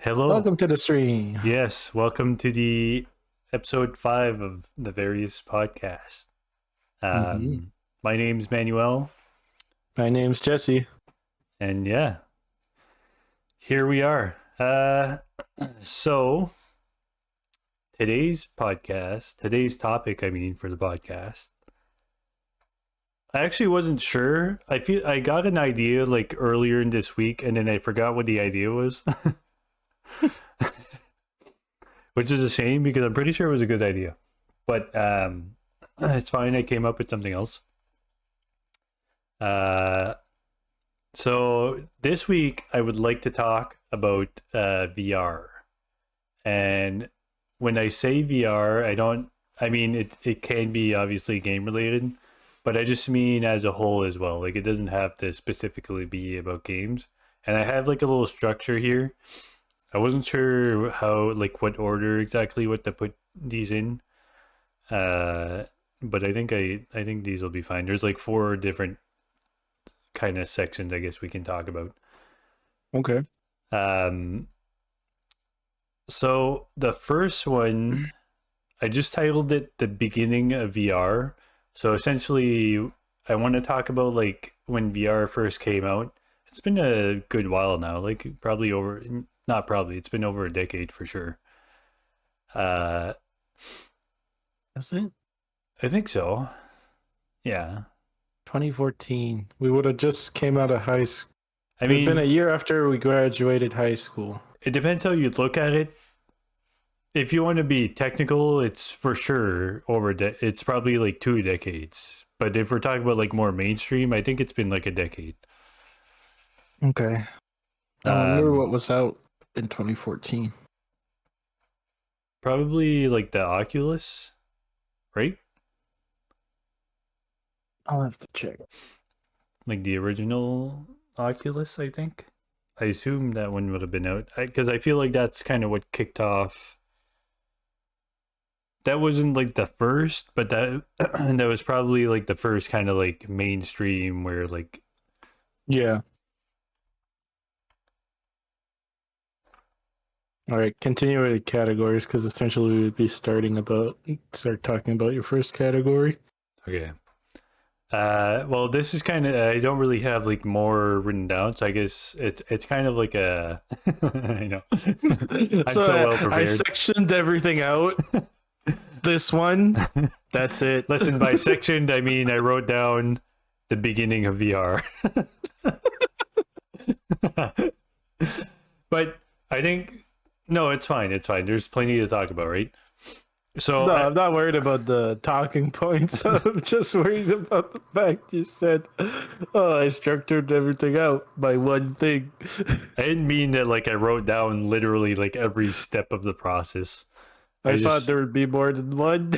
Hello. Welcome to the stream. Yes, welcome to the episode 5 of the various podcasts. hmm My name's Manuel, My name's Jesse. and yeah, here we are. So today's topic, for the podcast, I actually wasn't sure. I got an idea like earlier in this week, and then I forgot what the idea was, which is a shame because I'm pretty sure it was a good idea. But it's fine. I came up with something else. Uh, so this week I would like to talk about VR. And when I say VR, it can be obviously game related, but I just mean as a whole as well. Like it doesn't have to specifically be about games. And I have like a little structure here. I wasn't sure how like what order exactly what to put these in. But I think these will be fine. There's like 4 different kind of sections I guess we can talk about. Okay. Um, so the first one, I just titled it "The Beginning of VR." So essentially, I want to talk about like when VR first came out. It's been a good while now, like probably over, not probably, it's been over a decade for sure. Uh, That's it. I think so. Yeah. 2014. We would have just came out of high school. I It would have been a mean, year after we graduated high school. it depends how you look at it. If you want to be technical, it's for sure it's probably like 2 decades. But if we're talking about like more mainstream, I think it's been like a decade. Okay. I remember Um, what was out in 2014. Probably like the Oculus, right? I'll have to check. Like the original Oculus, I think. I assume that one would have been out because I feel like that's kind of what kicked off. That wasn't like the first, but that that was probably like the first kind of like mainstream where like Yeah. All right. Continue with the categories because essentially we would be start talking about your first category. okay. Well, this is kind of I don't really have like more written down, so I guess it's kind of like a I know I'm So so well I prepared. sectioned everything out. This one, that's it. Listen, by sectioned, I mean I wrote down the beginning of VR. But I think no, it's fine. It's fine. There's plenty to talk about, right? So No, I'm not worried about the talking points. I'm just worried about the fact you said, "Oh, I structured everything out by one thing." I didn't mean that like I wrote down literally like every step of the process. I I thought just there would be more than one.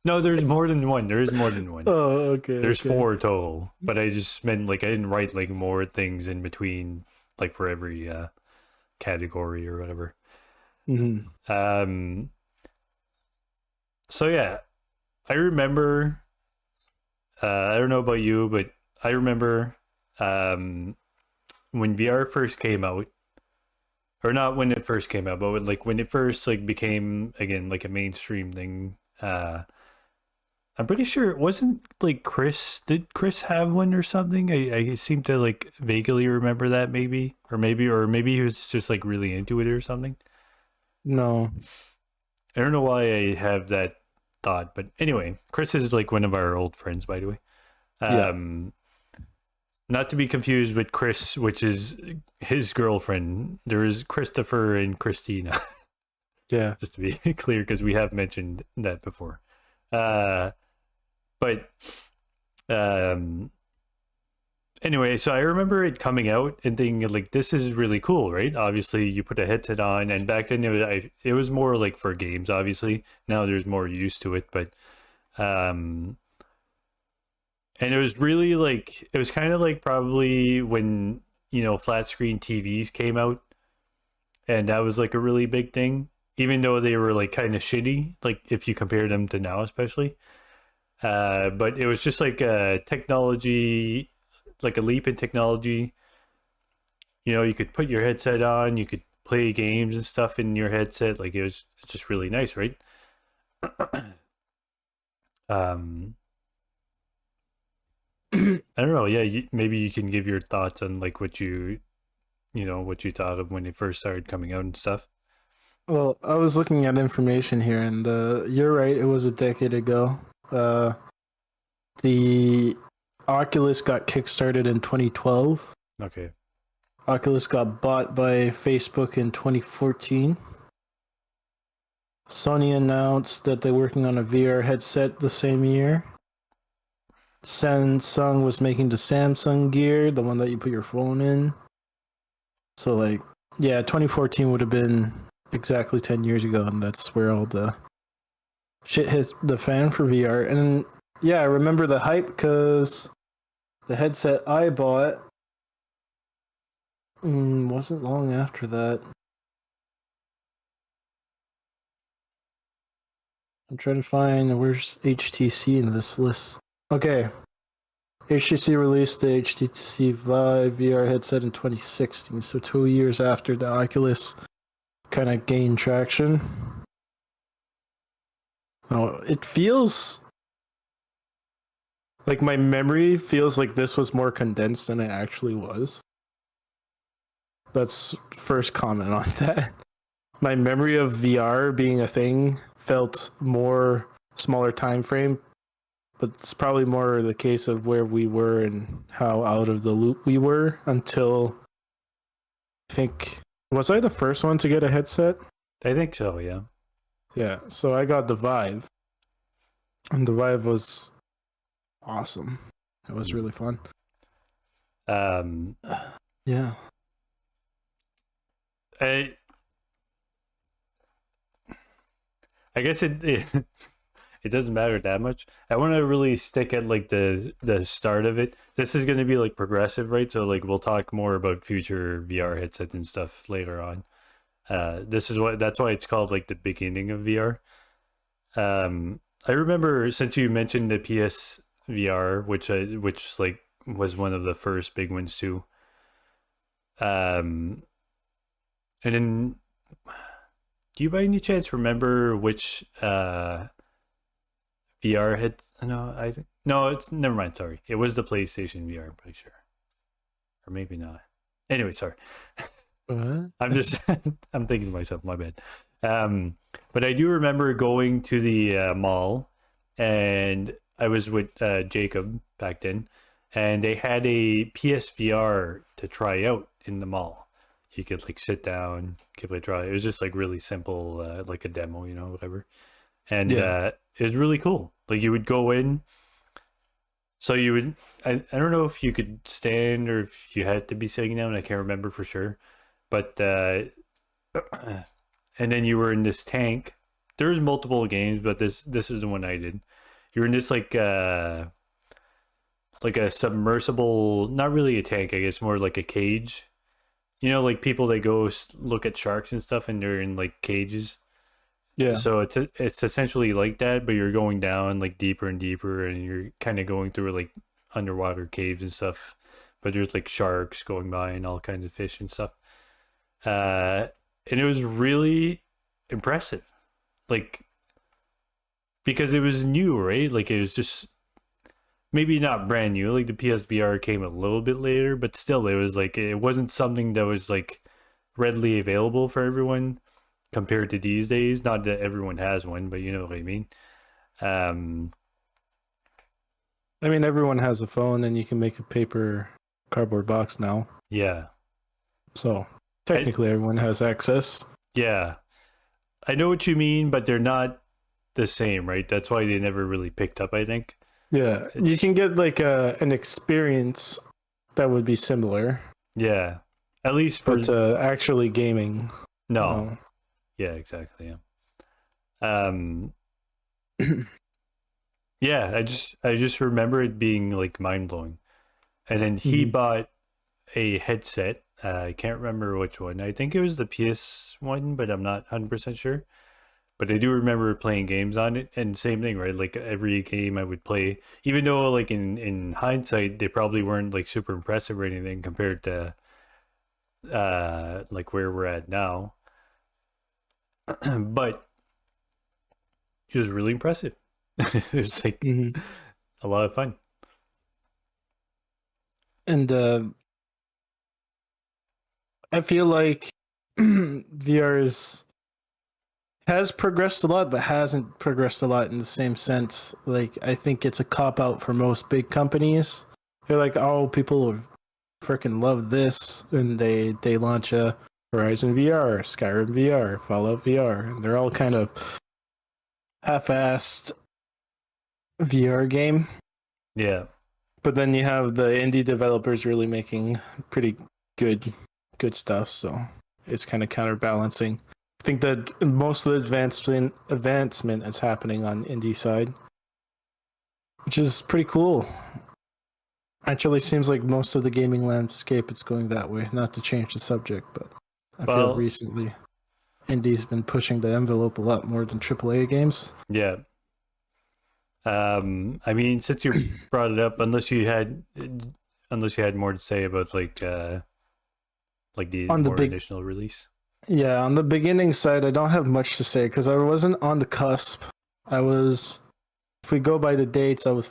no, there's more than one. There is more than one. Oh, okay. There's okay. 4 total, but I just meant like I didn't write like more things in between, like for every category or whatever. Mhm. Um. So yeah, I remember. I don't know about you, but I remember when VR first came out, or not when it first came out, but like when it first like became again like a mainstream thing. I'm pretty sure it wasn't like Chris. Did Chris have one or something? I seem to like vaguely remember that maybe he was just like really into it or something. No. I don't know why I have that thought, but anyway, Chris is like one of our old friends, by the way. Yeah. Um, Not to be confused with Chris, which is his girlfriend. There is Christopher and Christina, Yeah. just to be clear, because we have mentioned that before. But um, anyway, so I remember it coming out and thinking like, this is really cool, right? Obviously, you put a headset on, and back then it was more like for games. Obviously, now there's more use to it, but um, and it was really like it was kind of like probably when flat screen TVs came out, and that was like a really big thing. Even though they were like kind of shitty, like if you compare them to now, especially. But it was just like a leap in technology. You could put your headset on, you could play games and stuff in your headset. Like it's just really nice, right? um I don't know. Yeah, maybe you can give your thoughts on like what you thought of when it first started coming out and stuff. Well, I was looking at information here, and you're right. It was a decade ago. Uh, the Oculus got kickstarted in 2012. Okay. Oculus got bought by Facebook in 2014. Sony announced that they're working on a VR headset the same year. Samsung was making the Samsung Gear, the one that you put your phone in. So, like, yeah, 2014 would have been exactly 10 years ago, and that's where all the shit hit the fan for VR. And yeah, I remember the hype because the headset I bought wasn't long after that. I'm trying to find where's HTC in this list. Okay. HTC released the HTC Vive VR headset in 2016, so 2 years after the Oculus kind of gained traction. Oh, it feels like my memory feels like this was more condensed than it actually was. That's first comment on that. My memory of VR being a thing felt more smaller time frame, but it's probably more the case of where we were and how out of the loop we were until I think was I the first one to get a headset? I think so, yeah. Yeah, so I got the Vive. And the Vive was awesome. It was really fun. Um Yeah. I I guess it doesn't matter that much. I want to really stick at like the start of it. This is going to be like progressive, right? So like we'll talk more about future VR headsets and stuff later on. That's why it's called like the beginning of VR. I remember since you mentioned the PS VR, which like was one of the first big ones too. Um, and then do you by any chance remember which VR hit? No, I think no. It's never mind. Sorry, it was the PlayStation VR. I'm pretty sure, or maybe not. Anyway, sorry. What? I'm just I'm thinking to myself. My bad. But I do remember going to the mall, and I was with Jacob back then, and they had a PSVR to try out in the mall. You could like sit down, give it a try. It was just like really simple, like a demo, whatever. And Yeah. it was really cool. Like you would go in, so you would. I don't know if you could stand or if you had to be sitting down. I can't remember for sure, but and then you were in this tank. There's multiple games, but this is the one I did. You're in this like a submersible, not really a tank. I guess more like a cage. Like people that go look at sharks and stuff, and they're in like cages. Yeah. So it's essentially like that, but you're going down like deeper and deeper, and you're kind of going through like underwater caves and stuff. But there's like sharks going by and all kinds of fish and stuff. And it was really impressive, like because it was new, right? Like it was just maybe not brand new. Like the PSVR came a little bit later, but still, it was like it wasn't something that was like readily available for everyone compared to these days. Not that everyone has one, but you know what I mean. Um, I mean, everyone has a phone and you can make a paper cardboard box now. yeah, So technically, everyone has access. yeah, I know what you mean, but they're not the same, right? That's why they never really picked up. I think. Yeah. You can get like an experience that would be similar, Yeah, at least for but actually gaming. no. Yeah, exactly. Yeah. Yeah, I just remember it being like mind blowing. And then he bought a headset. I can't remember which one. I think it was the PS one, but I'm not 100% sure. But I do remember playing games on it, and same thing, right? Like every game I would play, even though like in hindsight they probably weren't like super impressive or anything compared to like where we're at now. But it was really impressive. It was like Hmm. a lot of fun. And I feel like VR has progressed a lot, but hasn't progressed a lot in the same sense. Like, I think it's a cop out for most big companies. They're like, oh, people freaking love this, and they launch a Horizon VR, Skyrim VR, Fallout VR, and they're all kind of half-assed VR game. Yeah. But then you have the indie developers really making pretty good stuff, so it's kind of counterbalancing. I think that most of the advancement is happening on indie side, which is pretty cool. Actually, seems like most of the gaming landscape is going that way. Not to change the subject, but I feel Well, recently indie's been pushing the envelope a lot more than AAA games. yeah. I mean, since you brought it up, unless you had more to say about like the On the more big, initial release. yeah, on the beginning side, I don't have much to say because I wasn't on the cusp. I was, if we go by the dates, I was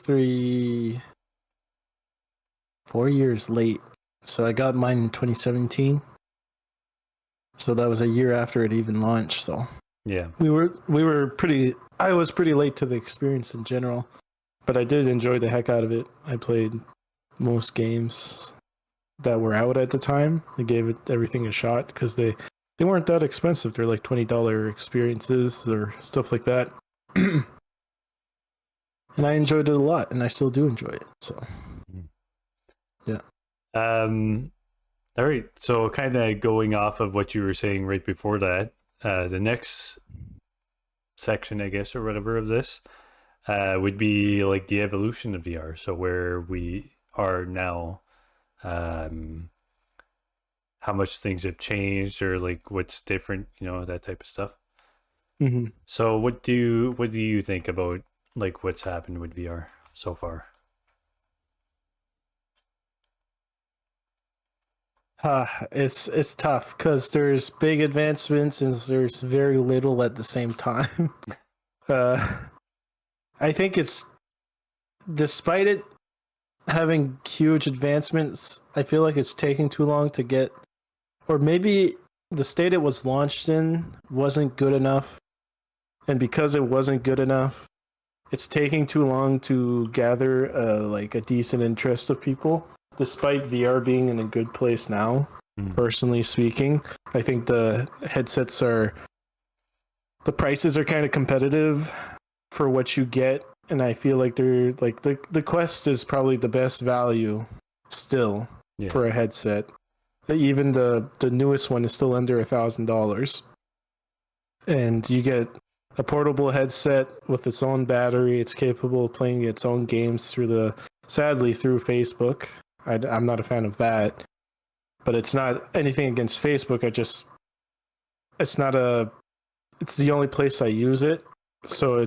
4 years late. So I got mine in 2017. So that was a year after it even launched. So Yeah. we were pretty. I was pretty late to the experience in general, but I did enjoy the heck out of it. I played most games that were out at the time. I gave it everything a shot because they weren't that expensive. They're like $20 experiences or stuff like that. And I enjoyed it a lot, and I still do enjoy it. So yeah. Um. All right. So, kind of going off of what you were saying right before that, the next section, I guess, or whatever of this, would be like the evolution of VR. So, where we are now, um, how much things have changed, or like what's different, that type of stuff. Mm-hmm. So, what do you think about like what's happened with VR so far? It's tough because there's big advancements and there's very little at the same time. uh, I think it's despite it having huge advancements, I feel like it's taking too long to get, or maybe the state it was launched in wasn't good enough, and because it wasn't good enough, it's taking too long to gather like a decent interest of people. Despite VR being in a good place now, Mm. personally speaking, I think the headsets are the prices are kind of competitive for what you get, and I feel like they're like the Quest is probably the best value still Yeah. for a headset. Even the newest one is still under $1,000, and you get a portable headset with its own battery. It's capable of playing its own games sadly through Facebook. I'm not a fan of that, but it's not anything against Facebook. It's not a it's the only place I use it. So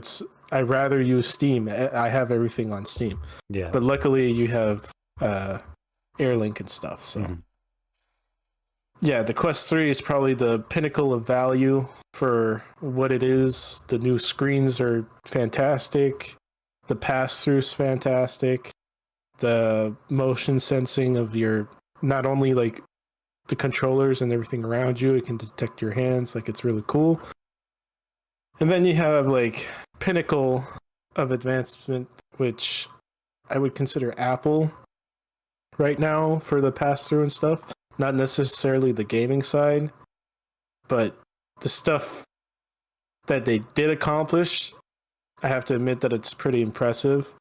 I rather use Steam. I have everything on Steam. Yeah. But luckily you have Airlink and stuff. So Mhm. yeah, the Quest 3 is probably the pinnacle of value for what it is. The new screens are fantastic. The pass-through is fantastic. The motion sensing of your not only like the controllers and everything around you, it can detect your hands, like it's really cool. And then you have like pinnacle of advancement, which I would consider Apple right now for the pass through and stuff. Not necessarily the gaming side, but the stuff that they did accomplish, I have to admit that it's pretty impressive.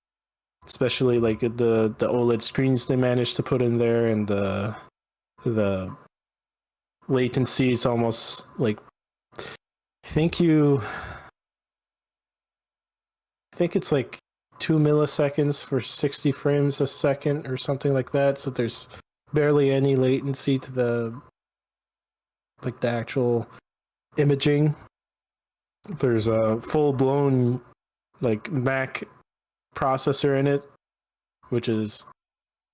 Especially like the OLED screens they managed to put in there, and the latency is almost like I think you I think it's like 2 milliseconds for 60 frames a second or something like that. So there's barely any latency to the actual imaging. There's a full blown like Mac processor in it, which is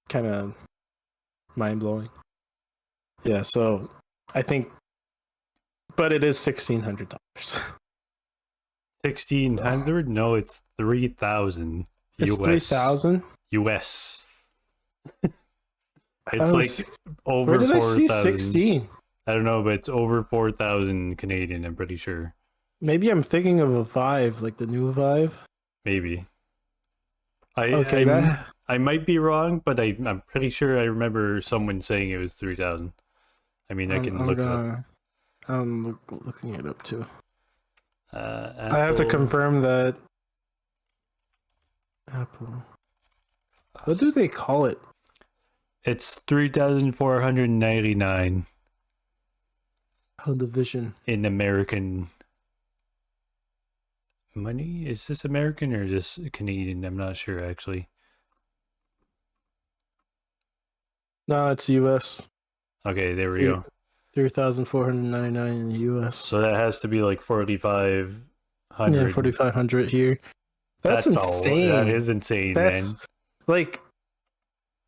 kind of mind blowing. Yeah, so I think, but it is $1,600. 1,600? No, it's 3,000 It's US. 3,000. US. I thought It's it was. like Where over did I see 4,000. 16? I don't know, but it's over 4,000 Canadian, I'm pretty sure. Maybe I'm thinking of a Vive, like the new Vive. Maybe. Okay, that I might be wrong, but I'm pretty sure I remember someone saying it was 3,000. I mean, I can I'm look it up. gonna looking it up too. I have to Apple. confirm that Apple. What do they call it? It's 3,499 Oh, the Vision. in American money. Is this American or just Canadian? I'm not sure actually. No, it's US. Okay, there we go. 3,499 in the US. So that has to be like 4,500. Yeah, 4,500 here. That's insane. That is insane, That's man. like,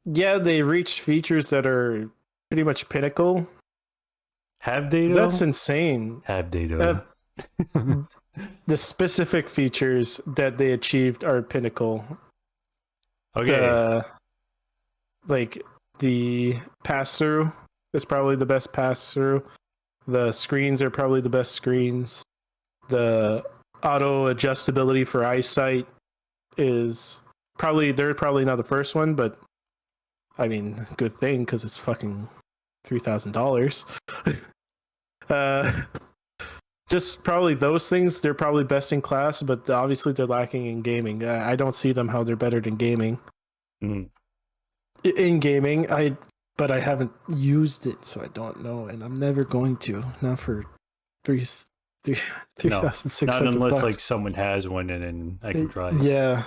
yeah, they reach features that are pretty much pinnacle. Have they though? That's insane. Have they though? The specific features that they achieved are pinnacle. Okay. Like the pass through is probably the best pass through. The screens are probably the best screens. The auto adjustability for eyesight is they're probably not the first one, but I mean, good thing because it's fucking $3,000. Just probably those things, they're probably best in class, but obviously they're lacking in gaming. I don't see them how they're better than gaming. Mm. In gaming, but I haven't used it, so I don't know, and I'm never going to. Not for three No, thousand six not hundred unless bucks. like someone has one and then I can try it. Yeah.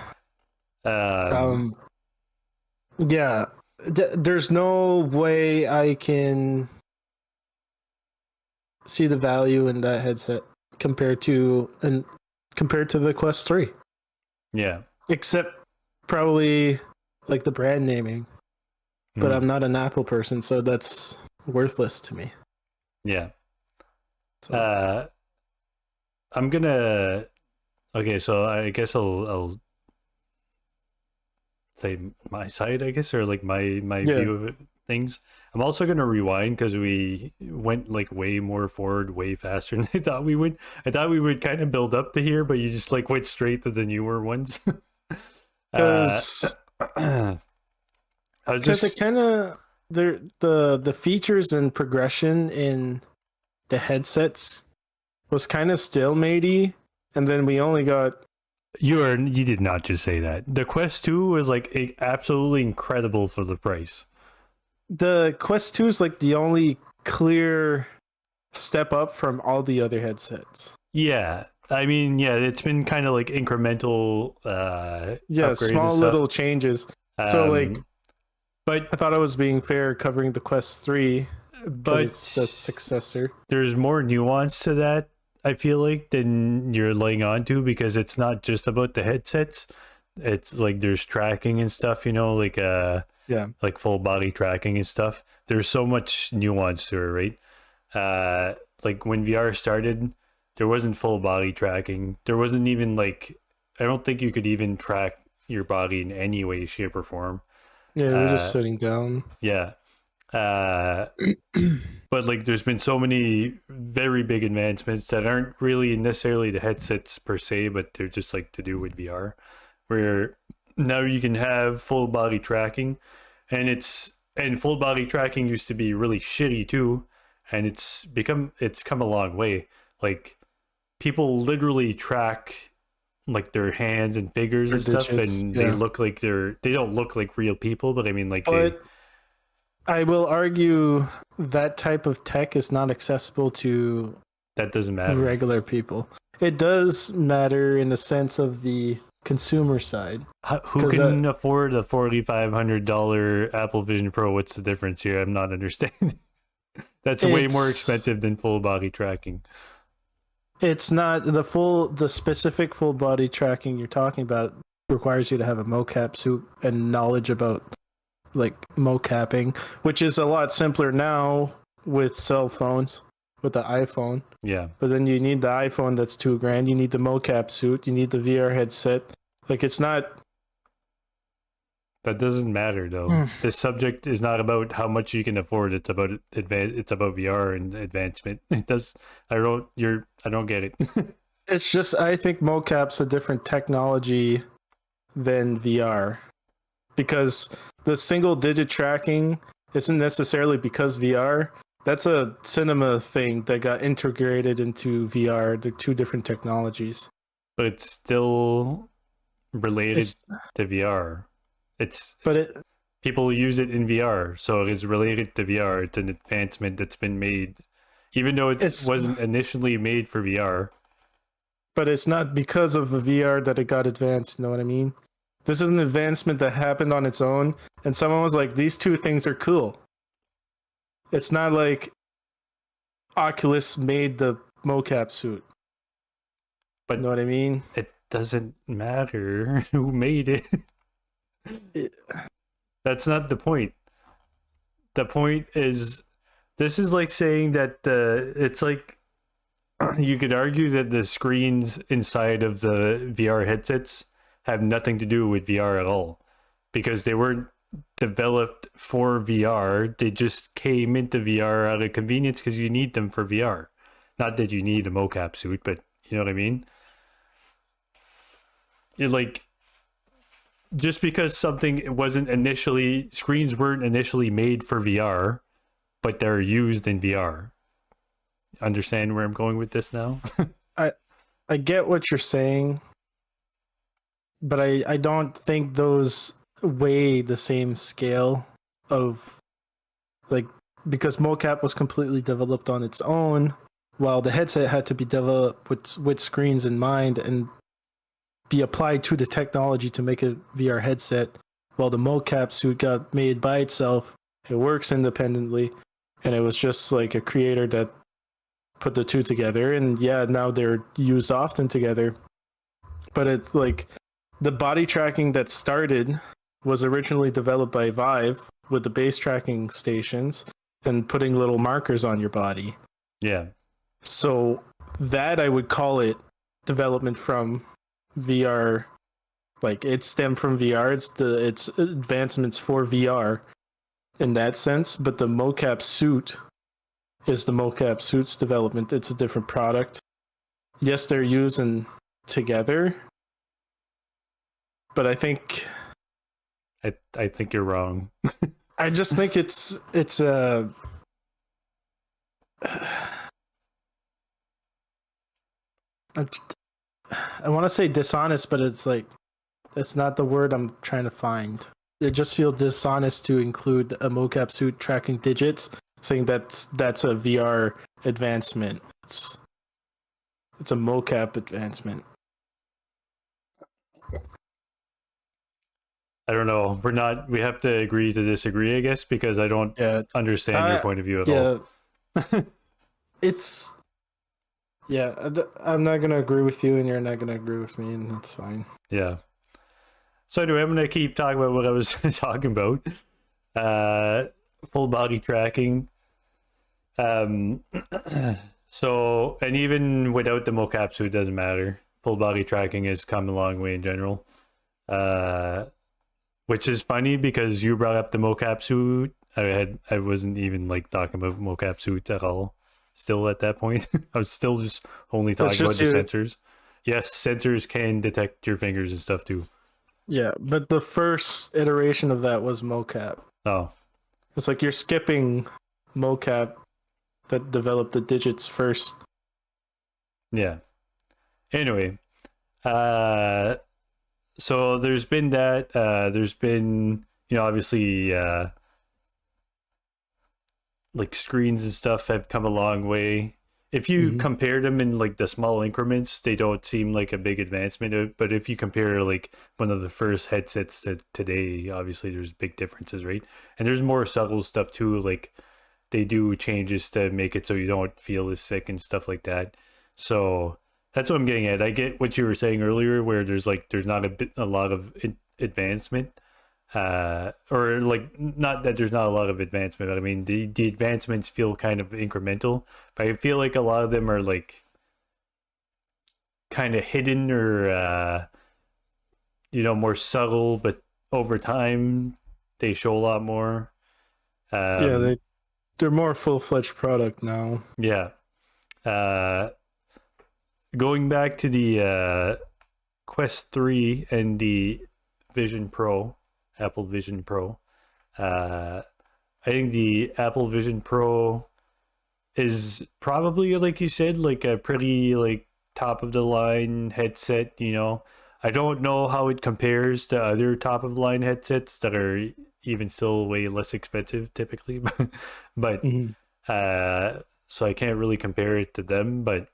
Yeah. There's no way I can see the value in that headset compared to the Quest 3. Yeah. Except probably like the brand naming. But I'm not an Apple person, so that's worthless to me. Yeah. So. I'm gonna. Okay, so I guess I'll say my side, I guess, or like my view of things. I'm also gonna rewind because we went like way more forward, way faster than I thought we would. I thought we would kind of build up to here, but you just like went straight to the newer ones. Because it kind of the features and progression in the headsets was kind of stalematey, and then we only got. You did not just say that. The Quest 2 was like absolutely incredible for the price. The Quest 2 is like the only clear step up from all the other headsets. Yeah. I mean, yeah, it's been kind of like incremental small little changes. So like, but I thought I was being fair covering the Quest 3, but it's the successor. There's more nuance to that, I feel like, than you're laying on to, because it's not just about the headsets. It's like there's tracking and stuff, like like full body tracking and stuff. There's so much nuance to it, right? Like when VR started, there wasn't full body tracking. There wasn't even like, I don't think you could even track your body in any way, shape, or form. Yeah, we're just sitting down. Yeah. But like there's been so many very big advancements that aren't really necessarily the headsets per se, but they're just like to do with VR, where now you can have full body tracking, and full body tracking used to be really shitty too, and it's come a long way. Like people literally track like their hands and fingers and stuff, and they look like they don't look like real people, but I mean like I will argue that type of tech is not accessible to that doesn't matter. Regular people. It does matter in the sense of the consumer side. Who can afford a $4,500 Apple Vision Pro? What's the difference here? I'm not understanding. That's way more expensive than full body tracking. It's not the specific full body tracking you're talking about requires you to have a mocap suit and knowledge about like mocapping, which is a lot simpler now with cell phones, with the iPhone. Yeah, But then you need the iPhone that's $2,000. You need the mocap suit. You need the VR headset. Like it's not. that doesn't matter though. Hmm. This subject is not about how much you can afford. It's about It's about VR and advancement. It does. I don't. You're. I don't get it. It's just I think mocap's a different technology than VR because the single digit tracking isn't necessarily because VR. That's a cinema thing that got integrated into VR. They're two different technologies. But it's still related It's to VR. It's but it people use it in VR, so it is related to VR. It's an advancement that's been made, even though it it's wasn't initially made for VR. but it's not because of the VR that it got advanced. You know what I mean? This is an advancement that happened on its own, and someone was like, "These two things are cool." It's not like Oculus made the mocap suit. But You know what I mean? it doesn't matter who made it. It, That's not the point. The point is, this is like saying that it's like you could argue that the screens inside of the VR headsets have nothing to do with VR at all because they weren't developed for VR. They just came into VR out of convenience because you need them for VR. Not that you need a mocap suit, but you know what I mean? You're like, just because something wasn't initially, screens weren't initially made for VR, but they're used in VR. Understand where I'm going with this now? I get what you're saying, but I don't think those weigh the same scale of like because mocap was completely developed on its own, while the headset had to be developed with screens in mind and be applied to the technology to make a VR headset. While the mocap suit got made by itself, it works independently, and it was just like a creator that put the two together. And yeah, now they're used often together. But it's like the body tracking that started was originally developed by Vive with the base tracking stations and putting little markers on your body. Yeah. So that I would call it development from VR. Like it stemmed from VR. It's advancements for VR in that sense. But the mocap suit is the mocap suit's development. It's a different product. Yes, they're using together, but I think I think you're wrong. I just think it's I want to say dishonest, but it's like that's not the word I'm trying to find. It just feels dishonest to include a mocap suit tracking digits, saying that's a VR advancement. It's a mocap advancement. I don't know. We have to agree to disagree, I guess, because I don't understand your point of view at all. It's I'm not gonna agree with you, and you're not gonna agree with me, and that's fine. Yeah. So anyway, I'm gonna keep talking about what I was talking about. Full body tracking. So, and even without the mocap suit, doesn't matter. Full body tracking has come a long way in general. Which is funny because you brought up the mocap suit. I wasn't even like talking about mocap suits at all. Still at that point, I was still just only talking about the sensors. Yes, sensors can detect your fingers and stuff too. Yeah, but the first iteration of that was mocap. Oh, it's like you're skipping mocap that developed the digits first. Yeah. Anyway, so there's been that. There's been, obviously, like screens and stuff have come a long way. If you compare them in like the small increments, they don't seem like a big advancement. But if you compare like one of the first headsets to today, obviously there's big differences, right? And there's more subtle stuff too. Like they do changes to make it so you don't feel as sick and stuff like that. So that's what I'm getting at. I get what you were saying earlier, where there's not a lot of advancement. Or like not that there's not a lot of advancement, but I mean the advancements feel kind of incremental, but I feel like a lot of them are like kind of hidden or more subtle, but over time they show a lot more. Yeah, Um, they're more full fledged product now. yeah. Uh, Going back to the Quest 3 and the Vision Pro, Apple Vision Pro. Uh, I think the Apple Vision Pro is probably, like you said, like a pretty like top of the line headset. I don't know how it compares to other top of the line headsets that are even still way less expensive typically, but Mhm. so I can't really compare it to them. But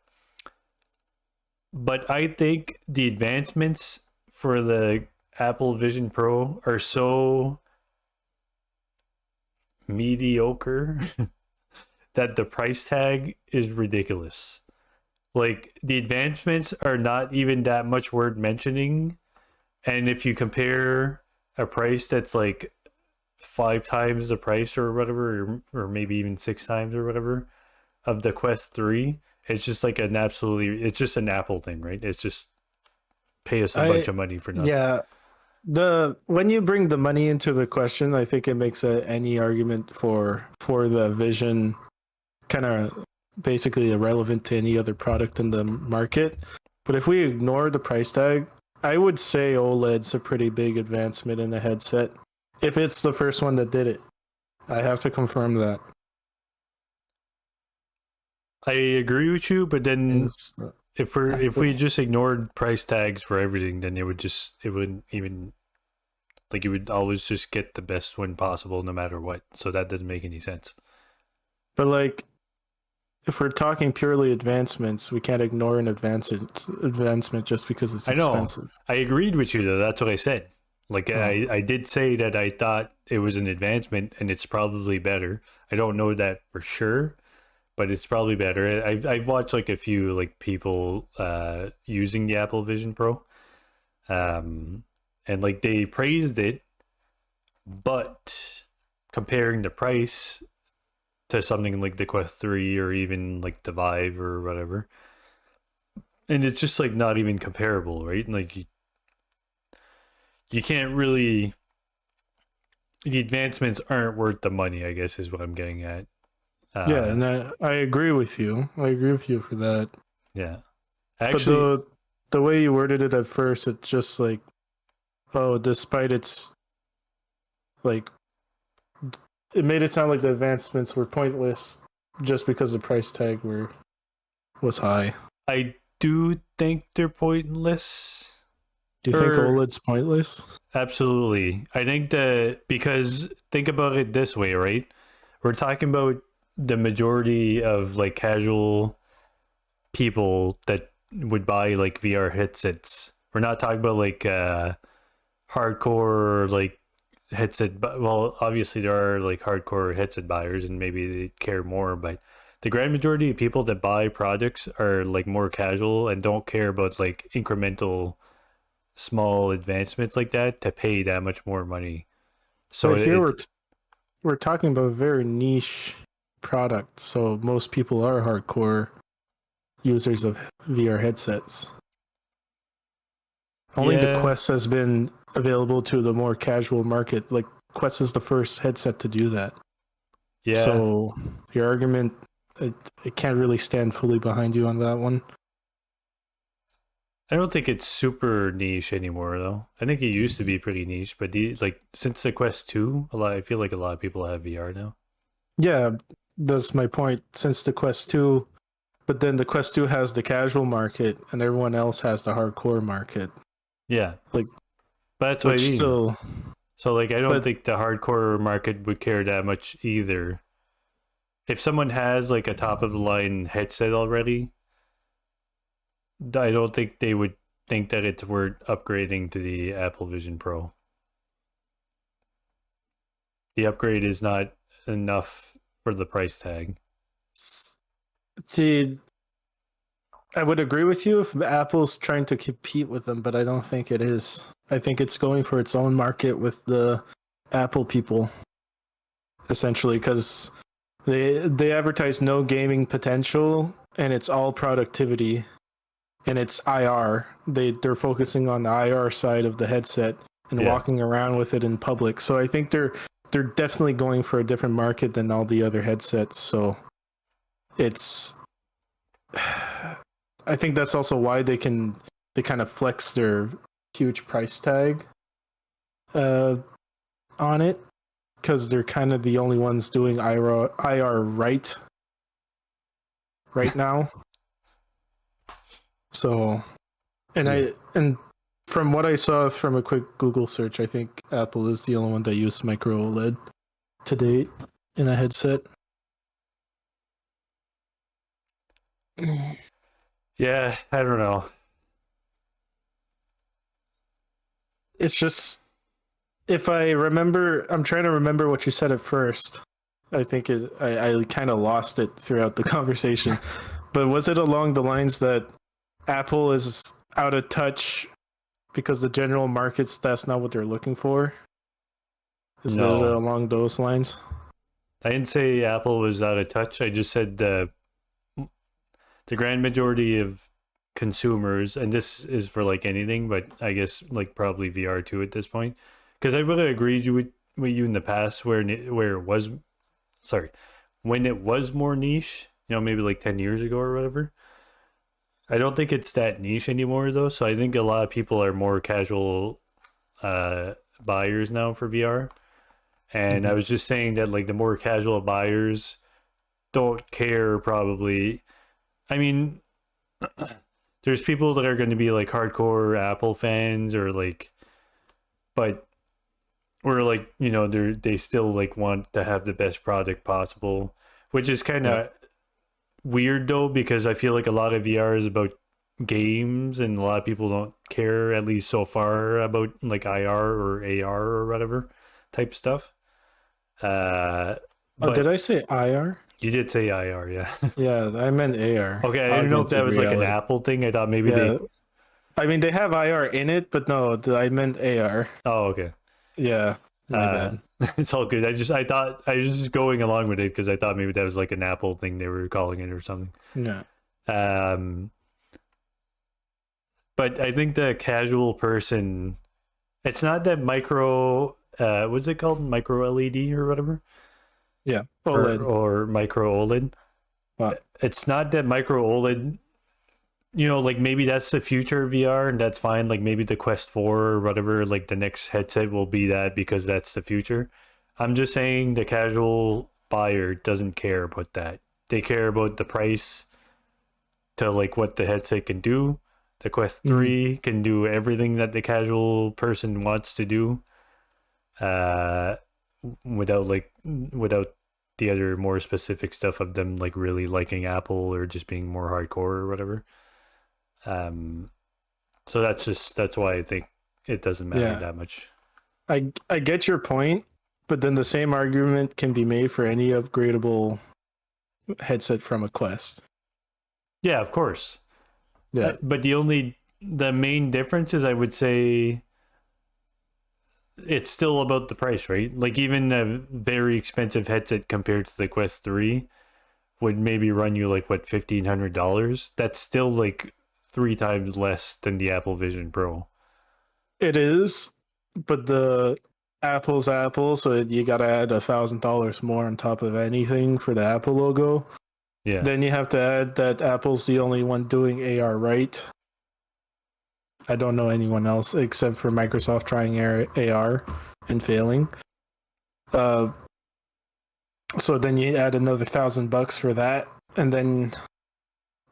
I think the advancements for the Apple Vision Pro are so mediocre that the price tag is ridiculous. Like the advancements are not even that much worth mentioning. And if you compare a price that's like 5 times the price or whatever, or maybe even 6 times or whatever of the Quest 3, it's just like it's just an Apple thing, right? It's just pay us a bunch I of money for nothing. yeah, the when you bring the money into the question, I think it makes any argument for the vision kind of basically irrelevant to any other product in the market. But if we ignore the price tag, I would say OLED's a pretty big advancement in the headset. If it's the first one that did it, I have to confirm that. I agree with you, but And then it's, if we just ignored price tags for everything, then it wouldn't even like you would always just get the best one possible no matter what. So that doesn't make any sense. but like if we're talking purely advancements, we can't ignore an advancement just because it's I know. expensive. I agreed with you though. That's what I said. Like Oh. I did say that I thought it was an advancement and it's probably better. I don't know that for sure, but it's probably better. I've watched like a few like people using the Apple Vision Pro. Um and like they praised it, but comparing the price to something like the Quest 3 or even like the Vive or whatever, and it's just like not even comparable, right? Like you can't really, the advancements aren't worth the money, I guess is what I'm getting at. Yeah, Uh and I agree with you. I agree with you for that. yeah. But Actually, the way you worded it at first, it's just like, oh, despite its like, it made it sound like the advancements were pointless just because the price tag was high. I do think they're pointless. Do you think Or OLED's pointless? absolutely. I think that because think about it this way, right? We're talking about the majority of like casual people that would buy like VR headsets. We're not talking about like hardcore like headset. Well, obviously there are like hardcore headset buyers, and maybe they care more. But the grand majority of people that buy products are like more casual and don't care about like incremental small advancements like that to pay that much more money. So But here it we're talking about a very niche product, so most people are hardcore users of VR headsets. Only the yeah, Quest has been available to the more casual market. Like Quest is the first headset to do that. yeah. So your argument, it, it can't really stand fully behind you on that one. I don't think it's super niche anymore though. I think it used to be pretty niche, but like since the Quest 2, I feel like a lot of people have VR now. Yeah, that's my point. Since the Quest 2, but then the Quest 2 has the casual market and everyone else has the hardcore market. Yeah. Like, But that's what I which mean. still, So like I don't but think the hardcore market would care that much either. If someone has like a top of the line headset already, I don't think they would think that it's worth upgrading to the Apple Vision Pro. The upgrade is not enough for the price tag. see, I would agree with you if Apple's trying to compete with them, but I don't think it is. I think it's going for its own market with the Apple people, essentially, because they advertise no gaming potential and it's all productivity and it's IR. They're focusing on the IR side of the headset and Yeah. walking around with it in public. So I think they're definitely going for a different market than all the other headsets. So it's I think that's also why they kind of flex their huge price tag uh, on it, because they're kind of the only ones doing IR right now. So, Yeah. and from what I saw from a quick Google search, I think Apple is the only one that used micro OLED to date in a headset. Yeah, I don't know. It's just, if I remember, I'm trying to remember what you said at first. I think I kind of lost it throughout the conversation. But was it along the lines that Apple is out of touch because the general markets, that's not what they're looking for? Is that No. along those lines? I didn't say Apple was out of touch. I just said the grand majority of consumers, and this is for like anything, but I guess like probably VR too at this point, because I would have agreed with you in the past where it was, sorry, when it was more niche, maybe like 10 years ago or whatever. I don't think it's that niche anymore though, so I think a lot of people are more casual uh buyers now for VR. And I Mm-hmm. was just saying that like the more casual buyers don't care probably. I mean, there's people that are going to be like hardcore Apple fans or like, but or like they still like want to have the best product possible, which is kind Yeah. of weird though because I feel like a lot of VR is about games and a lot of people don't care at least so far about like IR or AR or whatever type stuff. Uh, Oh, did but I say IR? you did say IR, yeah. Yeah, I meant AR, Okay, I didn't know if that augmented was like an reality. Apple thing. I thought maybe they. Yeah, I mean they have IR in it, but no, I meant AR. Oh, okay. Yeah, my Uh, bad. it's all good. I was just going along with it because I thought maybe that was like an Apple thing they were calling it or something. Yeah, Um, but I think the casual person, it's not that micro. What's it called? Micro LED or whatever, yeah. or OLED. or micro OLED. Wow. It's not that micro OLED. Like maybe that's the future of VR and that's fine. Like maybe the Quest 4 or whatever, like the next headset will be that because that's the future. I'm just saying the casual buyer doesn't care about that. They care about the price to like what the headset can do. The Quest Mhm. 3 can do everything that the casual person wants to do uh without the other more specific stuff of them like really liking Apple or just being more hardcore or whatever. Um So that's why I think it doesn't matter Yeah, that much. I get your point, but then the same argument can be made for any upgradable headset from a Quest. Yeah, of course. Yeah, But the main difference is I would say it's still about the price, right? Like even a very expensive headset compared to the Quest 3 would maybe run you like what $1,500. That's still like 3 times less than the Apple Vision Pro. it is, but the Apple's Apple, so you got to add $1,000 more on top of anything for the Apple logo. Yeah. Then you have to add that Apple's the only one doing AR right. I don't know anyone else except for Microsoft trying AR and failing. Uh, so then you add another $1,000 for that, and then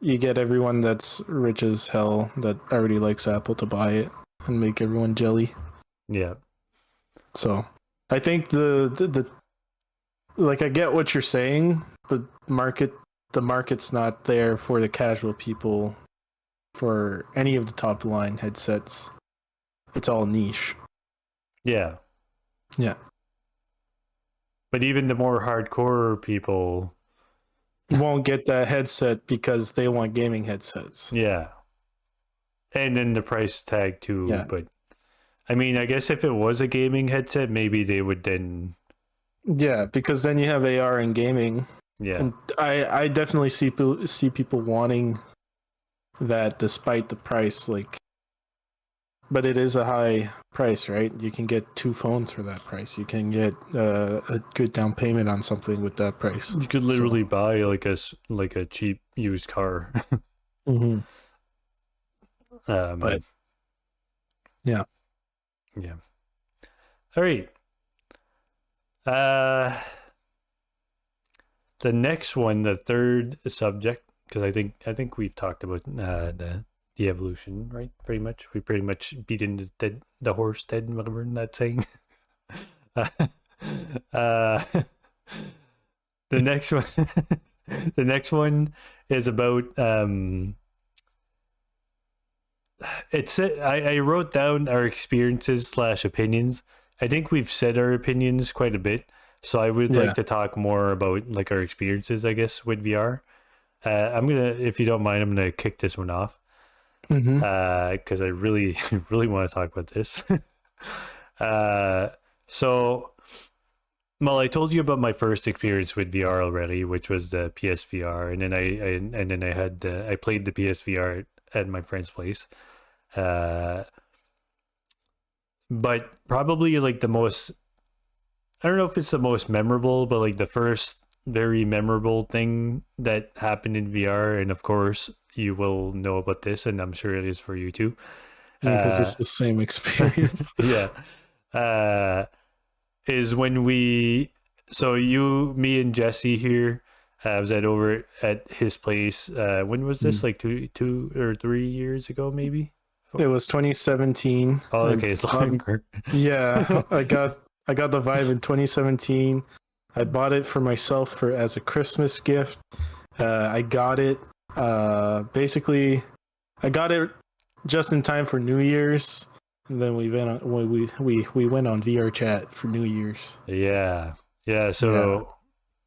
you get everyone that's rich as hell that already likes Apple to buy it and make everyone jelly. Yeah. So I think the like I get what you're saying, but the market's not there for the casual people for any of the top line headsets. It's all niche. Yeah. Yeah. But even the more hardcore people won't get that headset because they want gaming headsets. Yeah. And then the price tag too, Yeah. but I mean, I guess if it was a gaming headset, maybe they would then, Yeah, because then you have AR and gaming, yeah. and I definitely see people wanting that despite the price. Like, but it is a high price, right? You can get two phones for that price. You can get a good down payment on something with that price. You could So, literally buy like like a cheap used car. mm-hmm. But um, yeah, yeah. All right. Uh, the next one, the third subject, because I think we've talked about the evolution, right? Pretty much, we pretty much beat into the horse dead, whatever that saying. uh, the next one, the next one is about I wrote down our experiences slash opinions. I think we've said our opinions quite a bit, so I would like yeah, to talk more about like our experiences, I guess, with VR. I'm gonna, if you don't mind, I'm gonna kick this one off mm-hmm. because I really, really want to talk about this. uh, so, well, I told you about my first experience with VR already, which was the PSVR, and then I had I played the PSVR at my friend's place. Uh, but probably like the most, I don't know if it's the most memorable, but like the first very memorable thing that happened in VR, and of course you will know about this, and I'm sure it is for you too. Because Uh, it's the same experience. yeah, uh, is when we, so you, me, and Jesse here. Was at over at his place. When was this? Mm. Like 2 or 3 years ago, maybe. It was 2017. Oh, okay, it's longer. Yeah, I got the Vive in 2017. I bought it for myself for as a Christmas gift. I got it basically I got it just in time for New Year's, and then we went on VR chat for New Year's. Yeah. Yeah. Yeah, So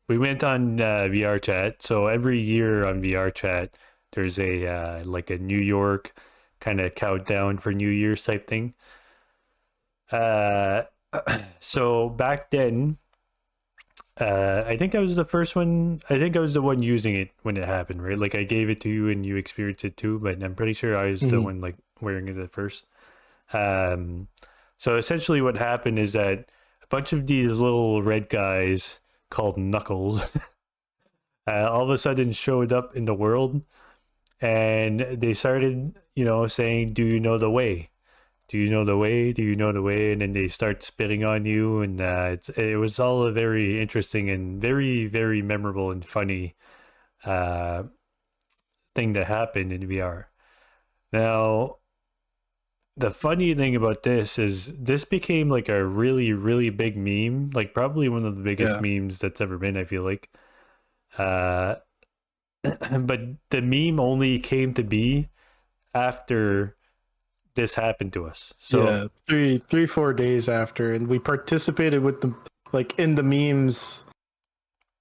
we went on VR chat. So every year on VR chat, there's a like a New York kind of countdown for New Year's type thing. Uh, so back then, I think I was the first one. I think I was the one using it when it happened, right? Like I gave it to you and you experienced it too, but I'm pretty sure I was the mm-hmm. one like wearing it at first. Um, so essentially, what happened is that a bunch of these little red guys called Knuckles all of a sudden showed up in the world, and they started, saying, "Do you know the way? Do you know the way? Do you know the way?" And then they start spitting on you, and it was all a very interesting and very very memorable and funny uh, thing that happened in VR. Now, the funny thing about this is this became like a really really big meme, like probably one of the biggest Yeah, memes that's ever been, I feel like. uh but the meme only came to be after this happened to us, so yeah. 4 days after, and we participated with the like in the memes.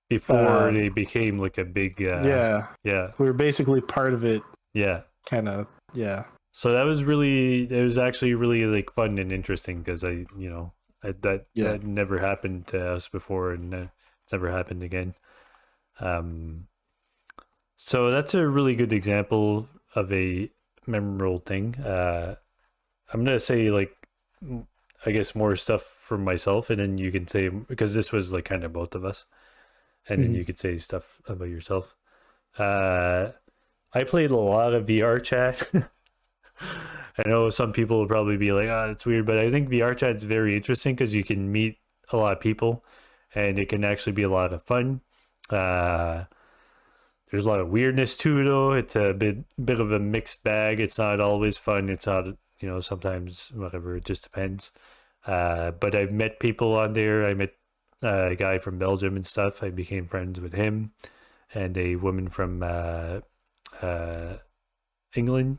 before Uh, they became like a big yeah, yeah, we were basically part of it. yeah. Kind of. Yeah, So it was actually really like fun and interesting because yeah. that never happened to us before, and it's never happened again. um So that's a really good example of a memorable thing. I'm gonna say like I guess more stuff for myself, and then you can say, because this was like kind of both of us, and then Mhm. you could say stuff about yourself. Uh, I played a lot of VR chat. I know some people will probably be like, "Ah, that's weird," but I think VR chat's very interesting because you can meet a lot of people, and it can actually be a lot of fun. Uh, There's a lot of weirdness too, though. It's a bit of a mixed bag. It's not always fun. It's not, sometimes whatever. It just depends. But I've met people on there. I met a guy from Belgium and stuff. I became friends with him, and a woman from uh, England.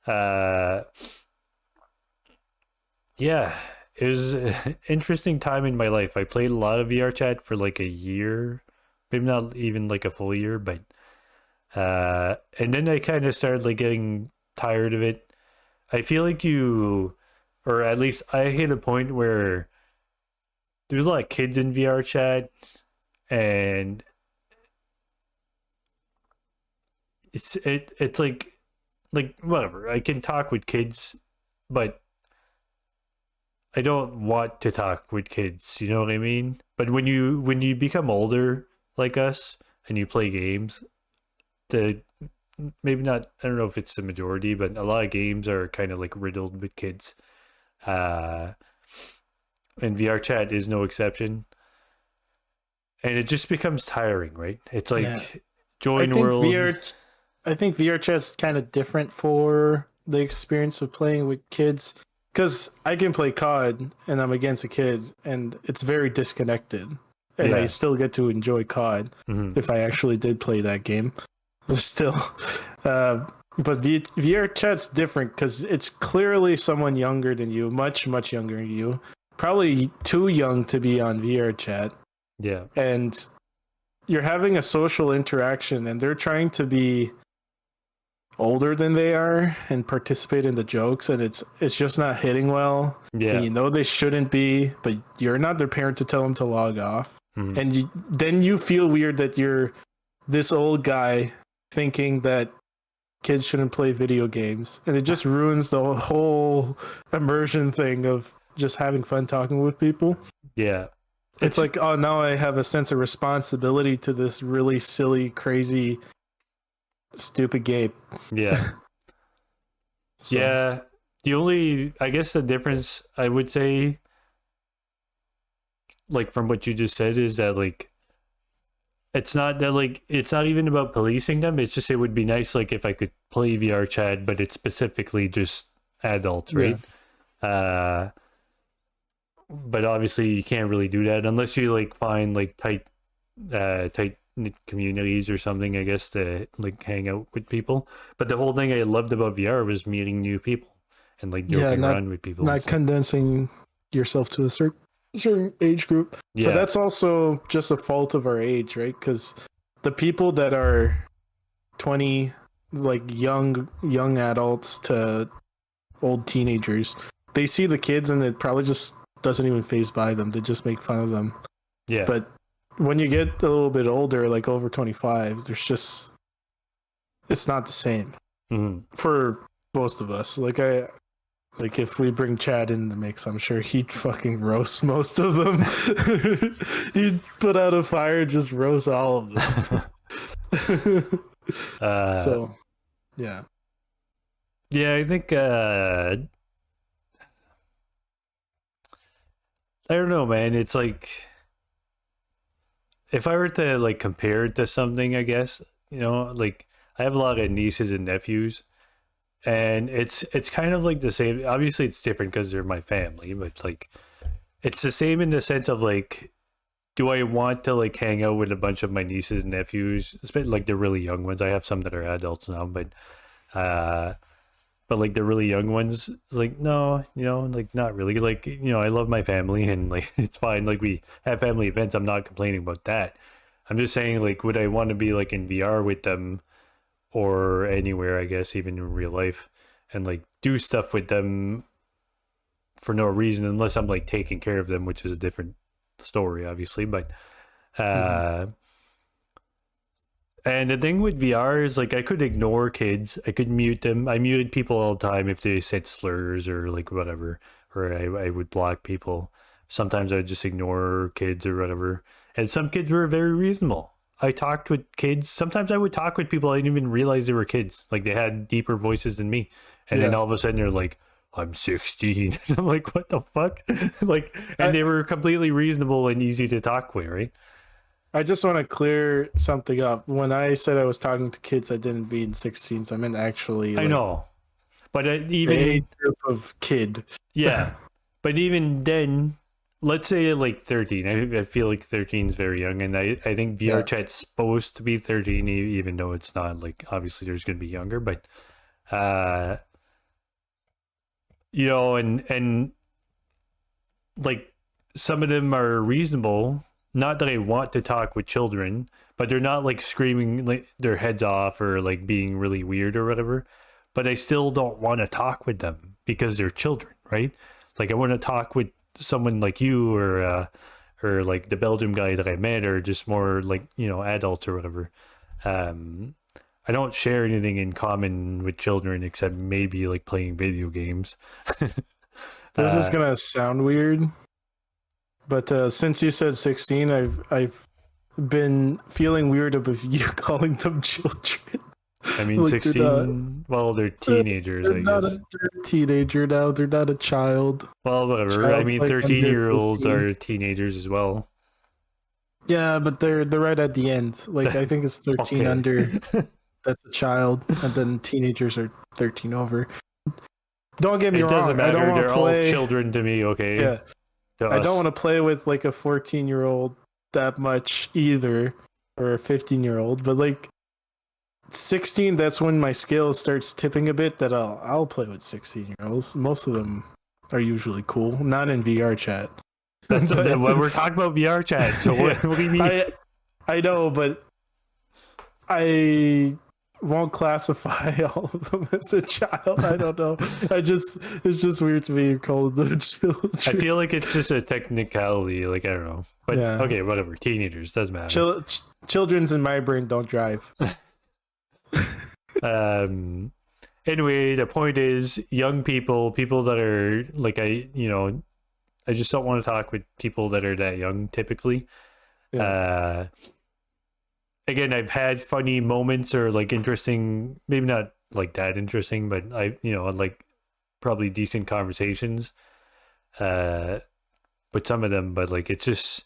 Uh, yeah, it was an interesting time in my life. I played a lot of VR chat for like a year, maybe not even like a full year, but and then I kind of started like getting tired of it. I feel like you, or at least I hit a point where there's a lot of kids in VR chat, and it's like whatever. I can talk with kids, but I don't want to talk with kids. You know what I mean? But when you become older like us and you play games, the maybe not. I don't know if it's the majority, but a lot of games are kind of like riddled with kids. Uh, and VR chat is no exception. And it just becomes tiring, right? It's Yeah, like I join think world. VR. I think VR chat's kind of different for the experience of playing with kids because I can play COD and I'm against a kid and it's very disconnected, and I Yeah. still get to enjoy COD Hmm. if I actually did play that game. Still, uh, but VR chat's different because it's clearly someone younger than you, much younger than you, probably too young to be on VR chat, Yeah. and you're having a social interaction, and they're trying to be older than they are and participate in the jokes, and it's just not hitting well, and Yeah. you know they shouldn't be, but you're not their parent to tell them to log off, Hmm. and then you feel weird that you're this old guy thinking that kids shouldn't play video games, and it just ruins the whole immersion thing of just having fun talking with people. Yeah. It's It's like, oh, now I have a sense of responsibility to this really silly, crazy, stupid game. yeah. So Yeah. The only I guess the difference I would say like from what you just said is that like it's not that like it's not even about policing them. It's just it would be nice like if I could play VR chat, but it's specifically just adults, yeah, right? Uh but obviously you can't really do that unless you like find like tight knit communities or something, I guess, to like hang out with people. But the whole thing I loved about VR was meeting new people and like yeah, joking not around with people and not stuff. condensing yourself to a certain age group, but Yeah. that's also just a fault of our age, right? Because the people that are 20, like young adults to old teenagers, they see the kids and it probably just doesn't even phase by them. They just make fun of them. Yeah. But when you get a little bit older, like over 25, there's just it's not the same Hmm. for most of us. Like if we bring Chad in the mix, I'm sure he'd fucking roast most of them. He'd put out a fire, just roast all of them. uh So yeah, yeah, I think I don't know, man. It's like if I were to like compare it to something, I guess, like I have a lot of nieces and nephews, and it's kind of like the same. Obviously it's different because they're my family, but like it's the same in the sense of like do I want to like hang out with a bunch of my nieces and nephews, especially like the really young ones? I have some that are adults now, uh but like the really young ones, like no, like not really. Like I love my family and like it's fine. Like we have family events. I'm not complaining about that. I'm just saying like would I want to be like in VR with them or anywhere? I guess even in real life and like do stuff with them for no reason unless I'm like taking care of them, which is a different story, obviously. But mm-hmm. uh and the thing with VR is like I could ignore kids. I could mute them. I muted people all the time if they said slurs or like whatever. Or I would block people. Sometimes I would just ignore kids or whatever. And some kids were very reasonable. I talked with kids. Sometimes I would talk with people I didn't even realize they were kids. Like they had deeper voices than me. And then Yeah. all of a sudden they're like, I'm 16. I'm like, what the fuck? Like, and I they were completely reasonable and easy to talk with, right? I just want to clear something up. When I said I was talking to kids, I didn't mean 16s. I meant actually I like know. But the age even group of kid. yeah, but even then, let's say like 13. I feel like 13 is very young, and I think VR Yeah. chat's supposed to be 13, even though it's not. Like obviously, there's going to be younger, but uh, and like some of them are reasonable, not that I want to talk with children, but they're not like screaming like their heads off or like being really weird or whatever. But I still don't want to talk with them because they're children, right? Like I want to talk with someone like you or like the Belgium guy that I met, or just more like, you know, adults or whatever. Um, I don't share anything in common with children except maybe like playing video games. This is uh, gonna sound weird, but since you said 16, I've been feeling weird about you calling them children. I mean, Like 16, well, they're teenagers, they're I not guess. they're a teenager now. They're not a child. Well, whatever. I Child's mean, like under 13-year-olds 15. are teenagers as well. Yeah, but they're right at the end. Like I think it's 13 Okay. under. That's a child, and then teenagers are 13 over. Don't get me It doesn't wrong. I don't matter. want They're to all play. children to me, okay? Yeah, To I don't us. want to play with like a 14-year-old that much either, or a 15-year-old. But like 16, that's when my scale starts tipping a bit. That I'll play with 16-year-olds. Most of them are usually cool. Not in VR chat. That's But what we're talking about, VR chat. So yeah, what do you mean? I know, but I won't classify all of them as a child. I don't know. It's just weird to me you're calling them children. I feel like it's just a technicality. Like, I don't know. But Yeah. okay, whatever. Teenagers, doesn't matter. Children's in my brain don't drive. Um, anyway, the point is, young people, people that are like, I just don't want to talk with people that are that young typically. Yeah. Again, I've had funny moments or like interesting, maybe not like that interesting, but like probably decent conversations with some of them. But like, it's just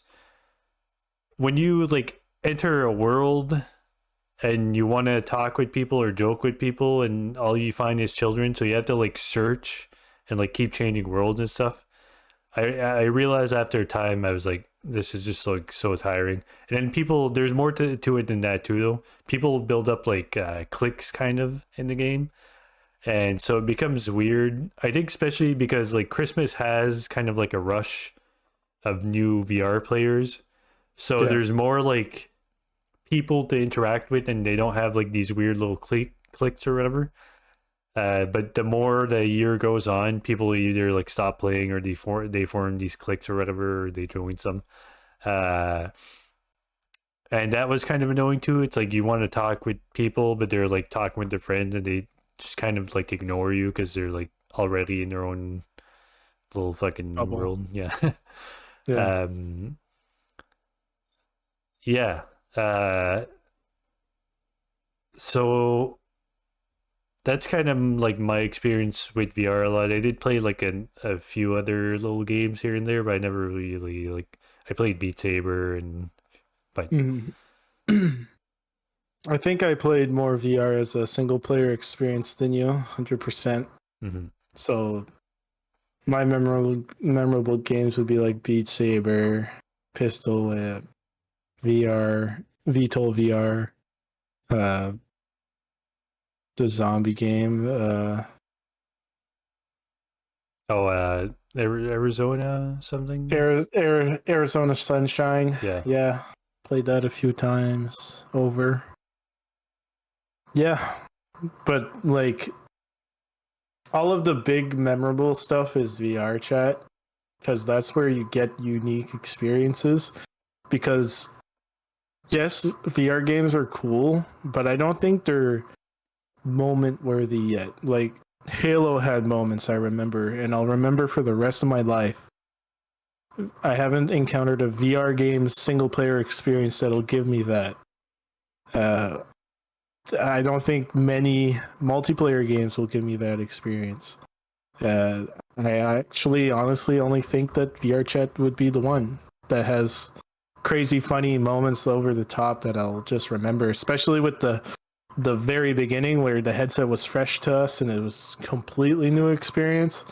when you like enter a world and you want to talk with people or joke with people, and all you find is children, so you have to like search and like keep changing worlds and stuff. I realized after a time I was like, this is just like so tiring. And then people, there's more to it than that too though. People build up like cliques kind of in the game, and so it becomes weird. I think especially because like Christmas has kind of like a rush of new VR players, so Yeah. there's more like people to interact with, and they don't have like these weird little cliques or whatever. But the more the year goes on, people either like stop playing, or they form these cliques or whatever, or they join some. Uh, and that was kind of annoying too. It's like you want to talk with people, but they're like talking with their friends, and they just kind of like ignore you because they're like already in their own little fucking Bubble. world. Yeah. Yeah. um, yeah. Uh, so that's kind of like my experience with VR a lot. I did play like a few other little games here and there, but I never really like. I played Beat Saber, but Mhm. I think I played more VR as a single player experience than you, 100%. mhm. So my memorable games would be like Beat Saber, Pistol Whip, VR, VTOL VR, uh, the zombie game. Arizona something. Arizona Sunshine. Yeah, Yeah, played that a few times over. Yeah, but like all of the big memorable stuff is VR chat because that's where you get unique experiences. Because yes, VR games are cool, but I don't think they're moment worthy yet. Like Halo had moments I remember, and I'll remember for the rest of my life. I haven't encountered a VR game single player experience that'll give me that. Uh, I don't think many multiplayer games will give me that experience. I actually, honestly, only think that VR chat would be the one that has crazy, funny moments over the top that I'll just remember, especially with the very beginning where the headset was fresh to us and it was completely new experience.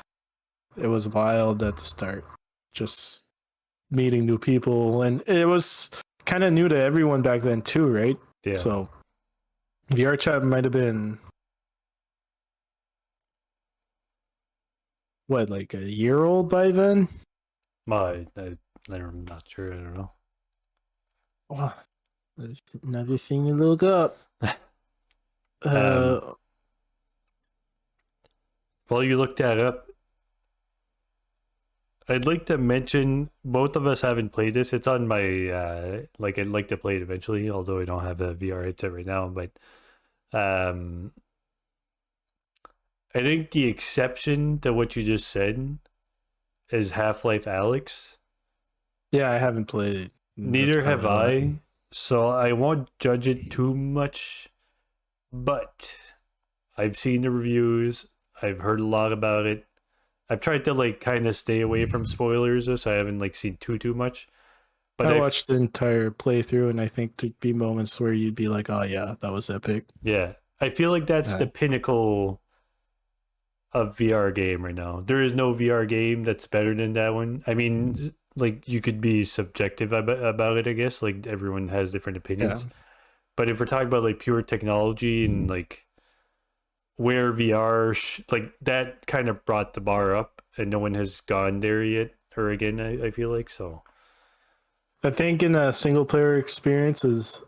It was wild at the start, just meeting new people, and it was kind of new to everyone back then too, right? yeah. So VR chat might have been what, like a year old by then? My, I'm not sure. I don't know. Oh, there's another thing to look up. Um, Uh, while you look that up, I'd like to mention both of us haven't played this. It's on my like I'd like to play it eventually, although I don't have a VR headset right now. But um, I think the exception to what you just said is Half-Life Alyx. yeah, I haven't played it. That's Neither have probably why. I, so I won't judge it too much. But I've seen the reviews. I've heard a lot about it. I've tried to like kind of stay away from spoilers, though, so I haven't like seen too much. But I watched the entire playthrough, and I think there'd be moments where you'd be like, "Oh yeah, that was epic." yeah, I feel like that's the Yeah, pinnacle of VR game right now. There is no VR game that's better than that one. I mean, like you could be subjective about it, I guess. Like everyone has different yeah, opinions. But if we're talking about like pure technology and like where VR like that kind of brought the bar up, and no one has gone there yet or again. I feel like so. I think in a single player experience is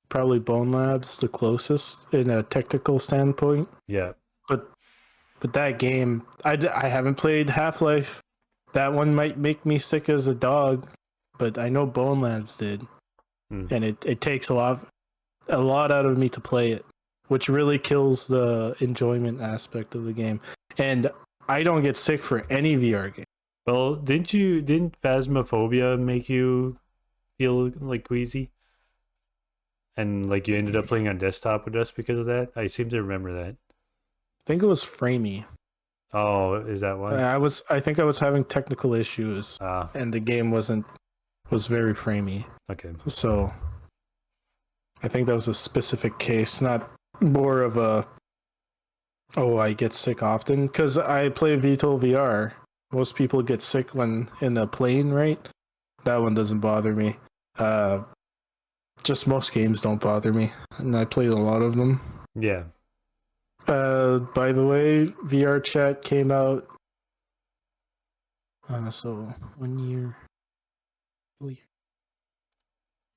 probably Bone Labs the closest in a technical standpoint. Yeah. But that game, I haven't played Half Life. That one might make me sick as a dog, but I know Bone Labs did, Mm. and it takes a lot out of me to play it, which really kills the enjoyment aspect of the game. And I don't get sick for any VR game. Well, didn't Phasmophobia make you feel like queasy? And like you ended up playing on desktop with us because of that? I seem to remember that. I think it was framey. Oh, is that why? I think I was having technical issues, Ah, and the game was very framey. okay. So I think that was a specific case, not more of a oh I get sick often because I play VTOL VR. Most people get sick when in a plane, right? That one doesn't bother me. Uh, just most games don't bother me, and I played a lot of them. Yeah. By the way, VR chat came out. So 1 year. 2 years.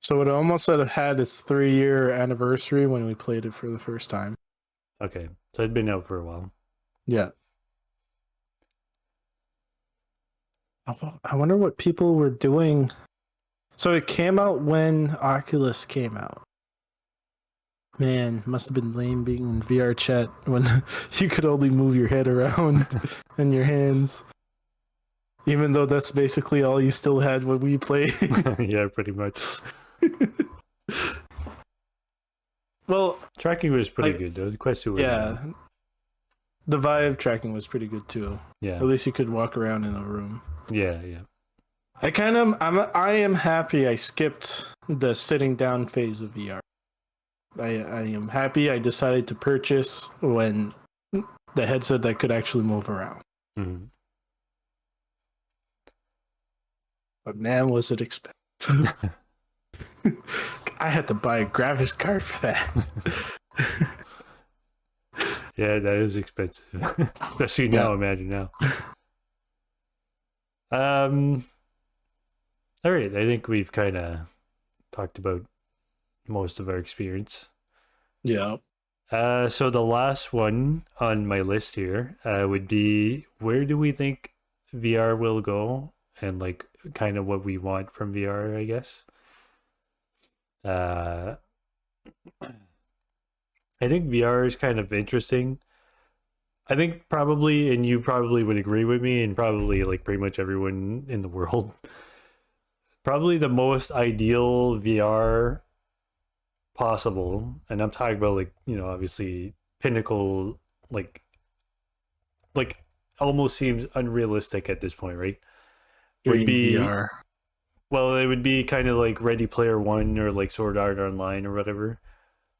So it almost had its 3-year anniversary when we played it for the first time. Okay. So it'd been out for a while. Yeah. I wonder what people were doing. So it came out when Oculus came out. Man, must have been lame being in VR chat when you could only move your head around and your hands. Even though that's basically all you still had when we played. Yeah, pretty much. Well, Tracking was pretty good though. The Quest 2 was yeah. The Vive tracking was pretty good too. Yeah. At least you could walk around in a room. Yeah, yeah. I am happy I skipped the sitting down phase of VR. I am happy I decided to purchase when the headset that could actually move around. Mm-hmm. But man, was it expensive. I had to buy a graphics card for that. Yeah, that is expensive. Especially now, imagine now. All right, I think we've kind of talked about most of our experience. Yeah. So the last one on my list here would be where do we think VR will go and like kind of what we want from VR, I guess. I think VR is kind of interesting. I think probably, and you probably would agree with me, and probably like pretty much everyone in the world, probably the most ideal VR possible, and I'm talking about like, you know, obviously pinnacle, like almost seems unrealistic at this point, right? Would Dream be VR. well, it would be kind of like Ready Player One or like Sword Art Online or whatever.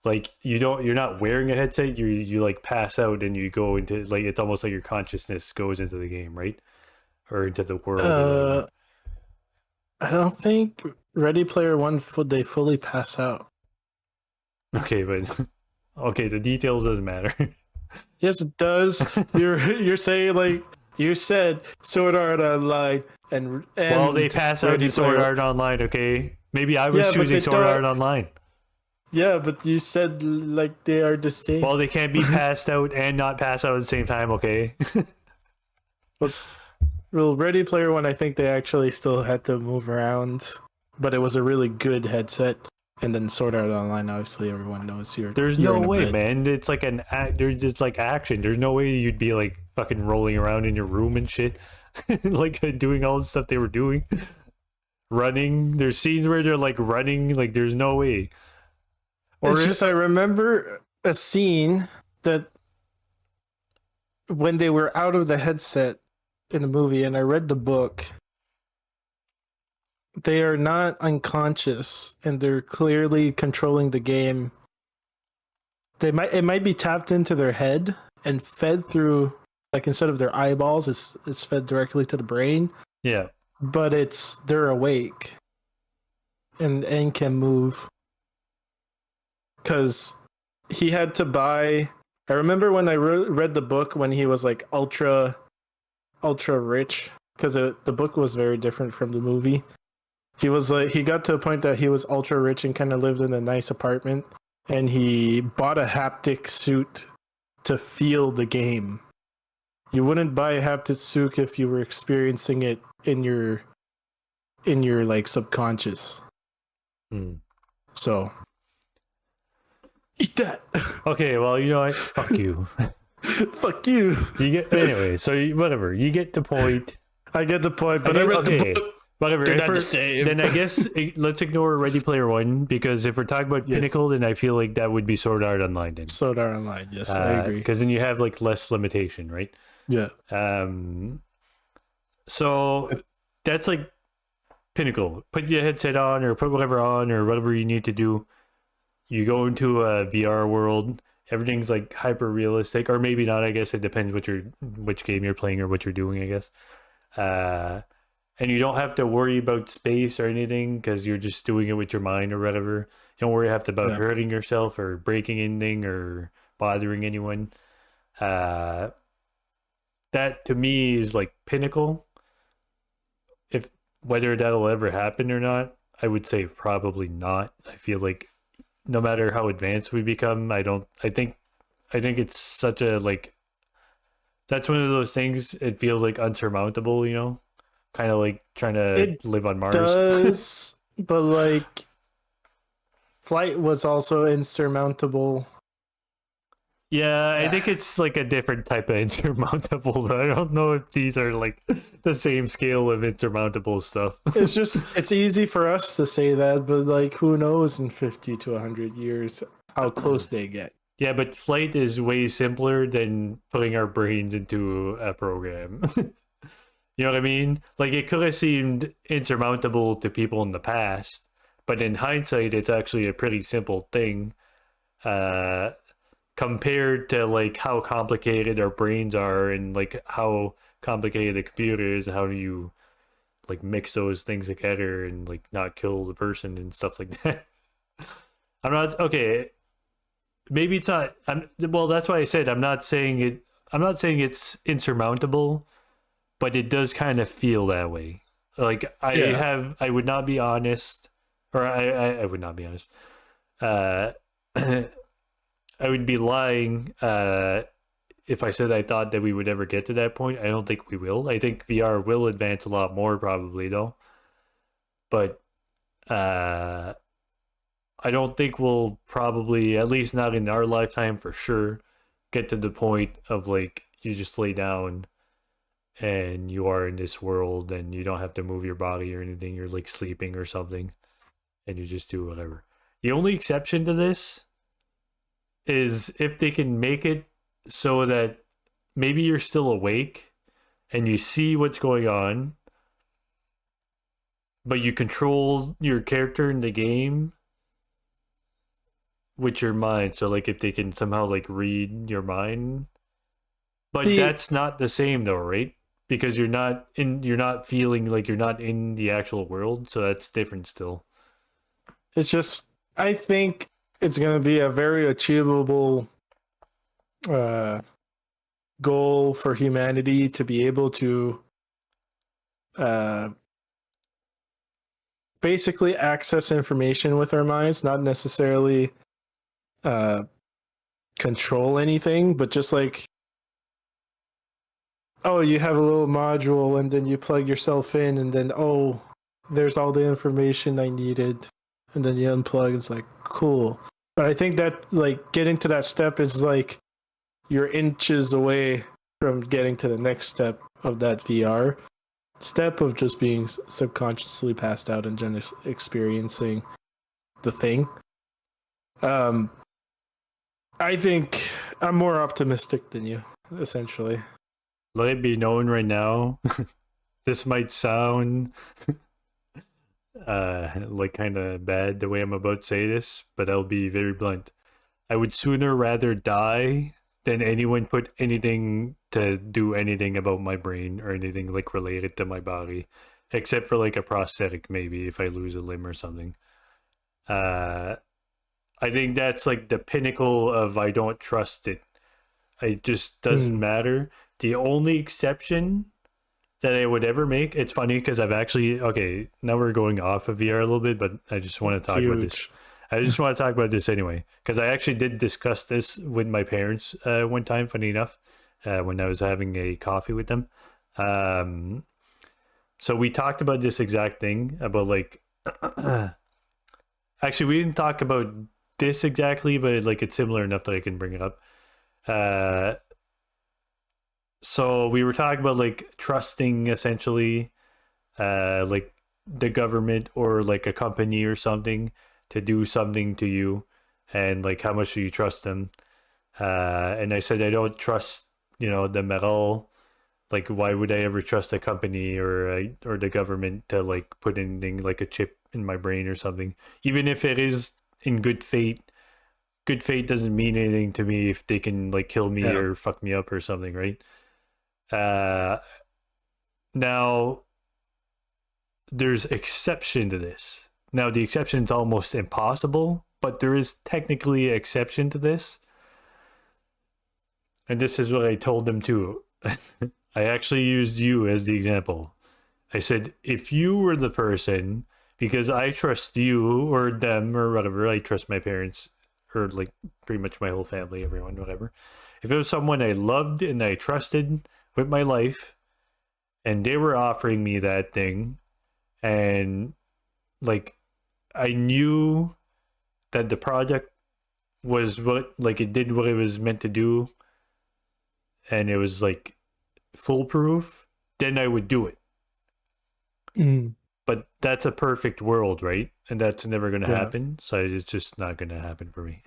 Like you're not wearing a headset, you like pass out and you go into like it's almost like your consciousness goes into the game, right? Or into the world or whatever. I don't think Ready Player One they fully pass out. Okay, but okay, the details doesn't matter. Yes, it does. You're saying like you said Sword Art Online and Well, they pass out Ready in Sword Player. Art Online, okay? Maybe I was Yeah, but choosing they Sword Art don't. Online. Yeah, but you said like they are the same. Well, they can't be passed out and not pass out at the same time, okay? But well, Ready Player One, I think they actually still had to move around, but it was a really good headset. And then Sword Art Online, obviously, everyone knows There's you're no in a way, bed. man. It's like there's just like action. There's no way you'd be like fucking rolling around in your room and shit, like doing all the stuff they were doing, running. There's scenes where they're like running. Like there's no way. It's Or just I remember a scene that when they were out of the headset in the movie, and I read the book, they are not unconscious, and they're clearly controlling the game. It might be tapped into their head and fed through, like instead of their eyeballs, it's fed directly to the brain. yeah, But they're awake and can move because he had to buy. I remember when I read the book when he was like ultra rich because the book was very different from the movie. He was like he got to a point that he was ultra rich and kind of lived in a nice apartment, and he bought a haptic suit to feel the game. You wouldn't buy a haptic suit if you were experiencing it in your like subconscious. Hmm. So eat that. Okay, well, you know what? Fuck you. Fuck you. You get anyway. So whatever. You get the point. I get the point, but I I get, read the okay. book. Whatever. They're If not the same. then I guess let's ignore Ready Player One because if we're talking about Yes. Pinnacle, then I feel like that would be Sword Art Online then. Sword Art Online. Yes, I agree. Because then you have like less limitation, right? Yeah. So that's like Pinnacle. Put your headset on or put whatever on or whatever you need to do. You go into a VR world. Everything's like hyper realistic, or maybe not. I guess it depends which game you're playing or what you're doing. I guess, and you don't have to worry about space or anything because you're just doing it with your mind or whatever. You don't worry about Yeah. hurting yourself or breaking anything or bothering anyone. That to me is like Pinnacle. If whether that'll ever happen or not, I would say probably not. I feel like no matter how advanced we become, I think it's such a like that's one of those things it feels like unsurmountable, you know? Kind of like trying to It live on Mars. does, but like flight was also insurmountable. Yeah, I think it's like a different type of insurmountable. I don't know if these are like the same scale of insurmountable stuff. It's easy for us to say that, but like who knows in 50 to 100 years how close they get. Yeah, but flight is way simpler than putting our brains into a program. You know what I mean? Like it could have seemed insurmountable to people in the past, but in hindsight, it's actually a pretty simple thing uh, compared to like how complicated our brains are and like how complicated the computer is. How do you like mix those things together and like not kill the person and stuff like that? I'm not okay. Maybe it's not. Well, that's why I said I'm not saying it. I'm not saying it's insurmountable, but it does kind of feel that way. Like I would not be honest, or I would not be honest. Uh, I would be lying if I said I thought that we would ever get to that point. I don't think we will. I think VR will advance a lot more, probably though. But I don't think we'll probably, at least not in our lifetime for sure, get to the point of like you just lay down and you are in this world and you don't have to move your body or anything. You're like sleeping or something and you just do whatever. The only exception to this is if they can make it so that maybe you're still awake and you see what's going on, but you control your character in the game with your mind. So like if they can somehow like read your mind, but that's not the same though, right? Because you're not feeling like you're not in the actual world, so that's different still. It's just I think it's going to be a very achievable goal for humanity to be able to basically access information with our minds, not necessarily uh, control anything, but just like, oh, you have a little module and then you plug yourself in and then, oh, there's all the information I needed. And then you unplug. It's like, cool. But I think that like getting to that step is like you're inches away from getting to the next step of that VR step of just being subconsciously passed out and just experiencing the thing. Um, I think I'm more optimistic than you, essentially. Let it be known right now. This might sound like kind of bad the way I'm about to say this, but I'll be very blunt. I would sooner rather die than anyone put anything to do anything about my brain or anything like related to my body, except for like a prosthetic, maybe if I lose a limb or something. I think that's like the pinnacle of I don't trust it. It just doesn't matter. The only exception that I would ever make, it's funny because I've actually, okay, now we're going off of VR a little bit, but I just want to talk about this. I just want to talk about this anyway, because I actually did discuss this with my parents one time, funny enough, when I was having a coffee with them. So we talked about this exact thing about like, actually, we didn't talk about this exactly, but like it's similar enough that I can bring it up. So we were talking about like trusting essentially, like the government or like a company or something to do something to you, and like how much do you trust them? And I said I don't trust them at all. Like why would I ever trust a company or the government to like put anything like a chip in my brain or something, even if it is in good faith. Good fate doesn't mean anything to me if they can like kill me or fuck me up or something, right? Now there's exception to this. Now the exception is almost impossible, but there is technically an exception to this. And this is what I told them too. I actually used you as the example. I said, if you were the person, because I trust you or them or whatever, I trust my parents or like pretty much my whole family, everyone, whatever. If it was someone I loved and I trusted with my life and they were offering me that thing and like I knew that the project was what like it did what it was meant to do and it was like foolproof, then I would do it. But that's a perfect world, right? And that's never going to happen. So it's just not going to happen for me.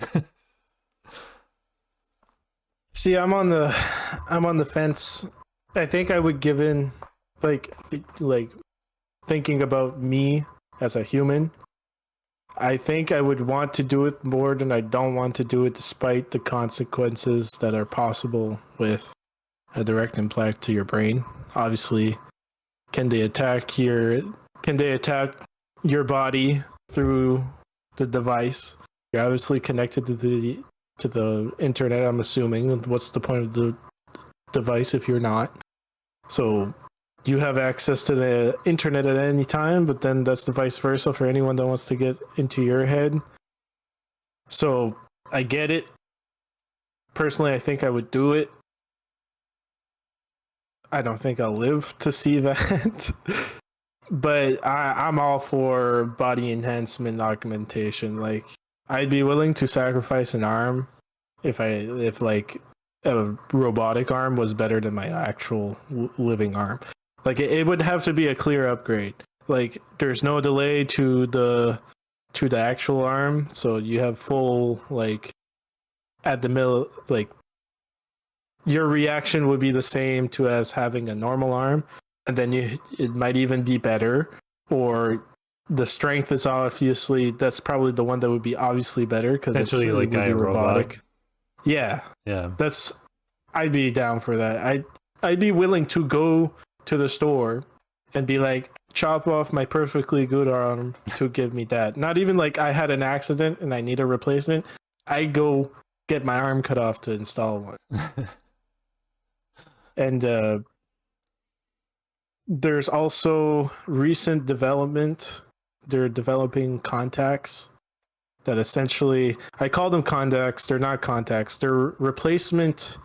See, I'm on the fence. I think I would give in, like thinking about me as a human. I think I would want to do it more than I don't want to do it, despite the consequences that are possible with a direct impact to your brain. Obviously, can they attack your body through the device? You're obviously connected to the internet, I'm assuming. What's the point of the device if you're not? So you have access to the internet at any time, but then that's the vice versa for anyone that wants to get into your head. So I get it. Personally, I think I would do it. I don't think I'll live to see that. But I'm all for body enhancement augmentation. Like, I'd be willing to sacrifice an arm if like a robotic arm was better than my actual living arm. Like, it would have to be a clear upgrade. Like, there's no delay to the actual arm, so you have full like at the middle, like your reaction would be the same to as having a normal arm, and then it might even be better. Or the strength is obviously, that's probably the one that would be obviously better because it's like it would be robotic. Yeah, that's, I'd be down for that. I'd be willing to go to the store and be like, chop off my perfectly good arm to give me that. Not even like I had an accident and I need a replacement. I go get my arm cut off to install one. And there's also recent development they're developing contacts that essentially, I call them contacts. They're not contacts. They're replacement.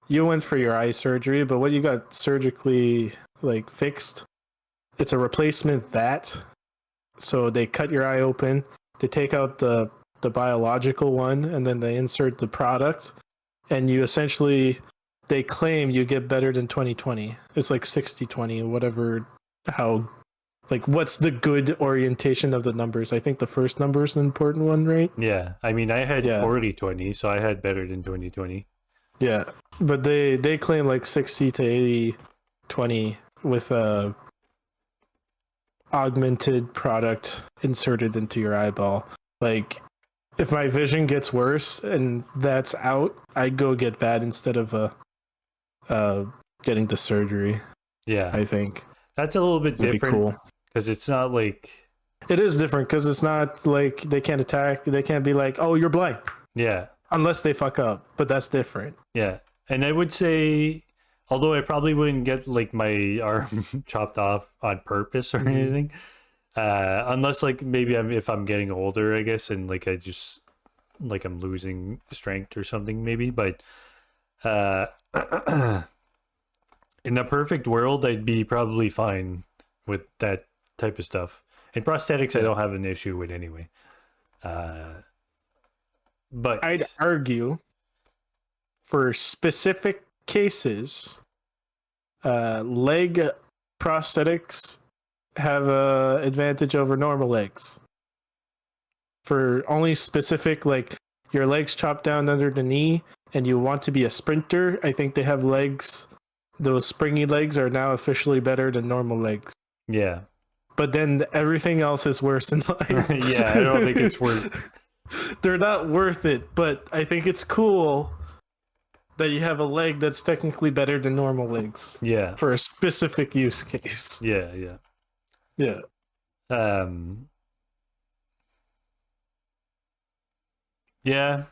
You went for your eye surgery, but what you got surgically like fixed, it's a replacement that. So they cut your eye open, they take out the biological one, and then they insert the product, and you essentially, they claim you get better than 20/20. It's like 60/20, whatever, how, like, what's the good orientation of the numbers? I think the first number is an important one, right? Yeah, I mean, I had Yeah. 40/20, so I had better than 20/20. Yeah, but they claim like 60 to 80/20 with a augmented product inserted into your eyeball. Like, if my vision gets worse and that's out, I go get that instead of getting the surgery. Yeah, I think that's a little bit it'd be different cool. because it's not like, It is different because it's not like they can't attack. They can't be like, "Oh, you're blind," yeah, unless they fuck up. But that's different. yeah. And I would say, although I probably wouldn't get like my arm chopped off on purpose or Mhm. anything, unless like maybe if I'm getting older, I guess, and like I just like I'm losing strength or something, maybe. But uh, in a perfect world, I'd be probably fine with that type of stuff. And prosthetics, I Yeah. don't have an issue with anyway. But I'd argue for specific cases, leg prosthetics have a advantage over normal legs. For only specific, like your legs chopped down under the knee and you want to be a sprinter, I think they have legs. Those springy legs are now officially better than normal legs. yeah, But then everything else is worse in life. yeah, I don't think it's worth. They're not worth it, but I think it's cool that you have a leg that's technically better than normal legs Yeah, for a specific use case. yeah, yeah. Yeah. Um, yeah,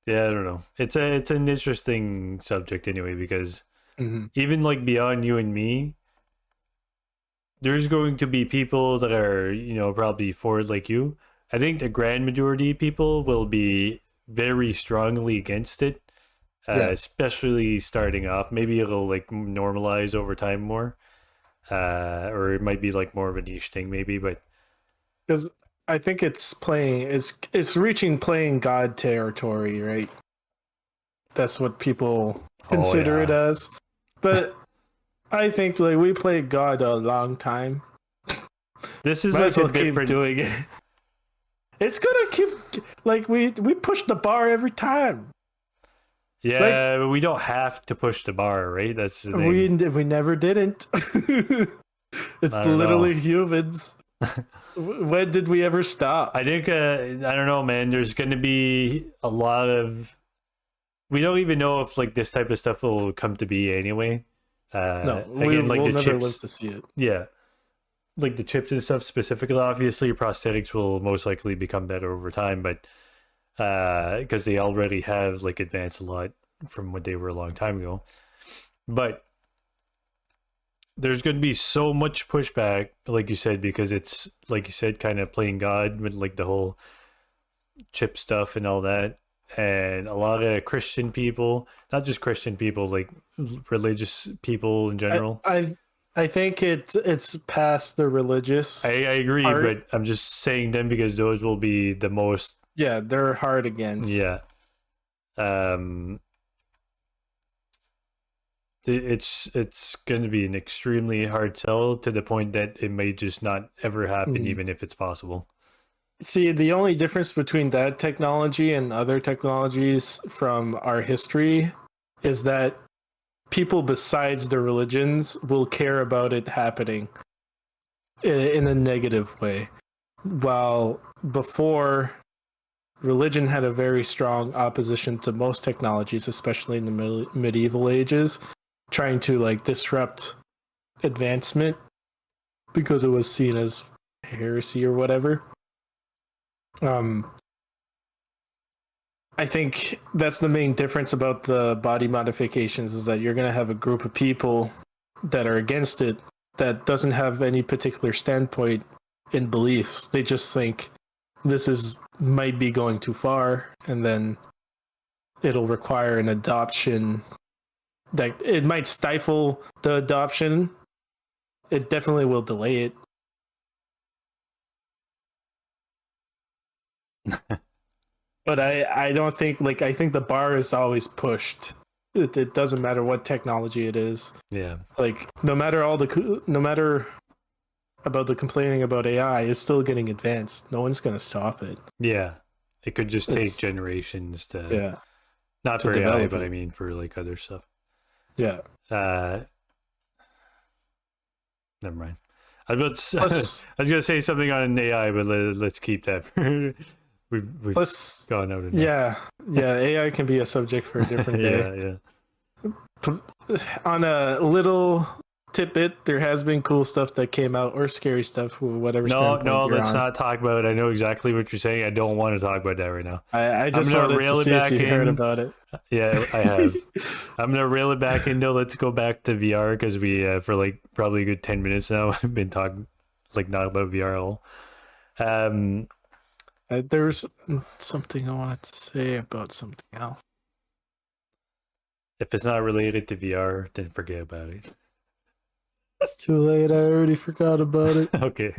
yeah. I don't know. It's an interesting subject anyway because Mm-hmm. even like beyond you and me, there's going to be people that are, probably for it like you. I think the grand majority of people will be very strongly against it, Yeah. especially starting off. Maybe it'll like normalize over time more, or it might be like more of a niche thing, maybe. But Because I think it's reaching playing God territory, right? That's what people oh consider it yeah, as. But I think like we played God a long time. this is Might like as a well keep different. doing it. It's gonna keep like we push the bar every time. Yeah, but we don't have to push the bar, right? That's the thing. We never didn't. It's I don't literally know. humans. When did we ever stop? I think I don't know, man. There's going to be a lot of. We don't even know if like this type of stuff will come to be anyway. No, Again, like we'll the never live chips, to see it. yeah, like the chips and stuff specifically. Obviously, prosthetics will most likely become better over time, but because they already have like advanced a lot from what they were a long time ago. But there's going to be so much pushback, like you said, because it's like you said, kind of playing God with like the whole chip stuff and all that. And a lot of Christian people, not just Christian people, like religious people in I general. I, I think it's past the religious I agree, part. but I'm just saying them because those will be the most, Yeah, they're hard against. yeah. Um, it's going to be an extremely hard sell to the point that it may just not ever happen, Mhm. even if it's possible. See, the only difference between that technology and other technologies from our history is that people besides the religions will care about it happening in a negative way. While before, religion had a very strong opposition to most technologies, especially in the medieval ages, trying to like disrupt advancement because it was seen as heresy or whatever. I think that's the main difference about the body modifications is that you're going to have a group of people that are against it that doesn't have any particular standpoint in beliefs. They just think this is might be going too far, and then it'll require an adoption. That it might stifle the adoption. It definitely will delay it. But I don't think I think the bar is always pushed. It doesn't matter what technology it is. Yeah. Like no matter about the complaining about AI, it's still getting advanced. No one's gonna stop it. Yeah. It could just take It's generations to yeah not to for AI, develop but it. I mean for like other stuff. Yeah. Uh Never mind. I was, about to, Plus I was gonna say something on AI, but let's keep that. We've plus gone out enough. yeah AI can be a subject for a different day. Yeah. On a little tidbit, there has been cool stuff that came out or scary stuff, whatever standpoint you're Let's on. not talk about it. I know exactly what you're saying. I don't want to talk about that right now. I I'm just gonna wanted to reel it see if back you heard in. about it. Yeah, I have. I'm gonna reel it back in though. Let's go back to VR because we for like probably a good 10 minutes now have been talking like not about VR at all. There's something I wanted to say about something else. If it's not related to VR, then forget about it. It's too late. I already forgot about it. Okay.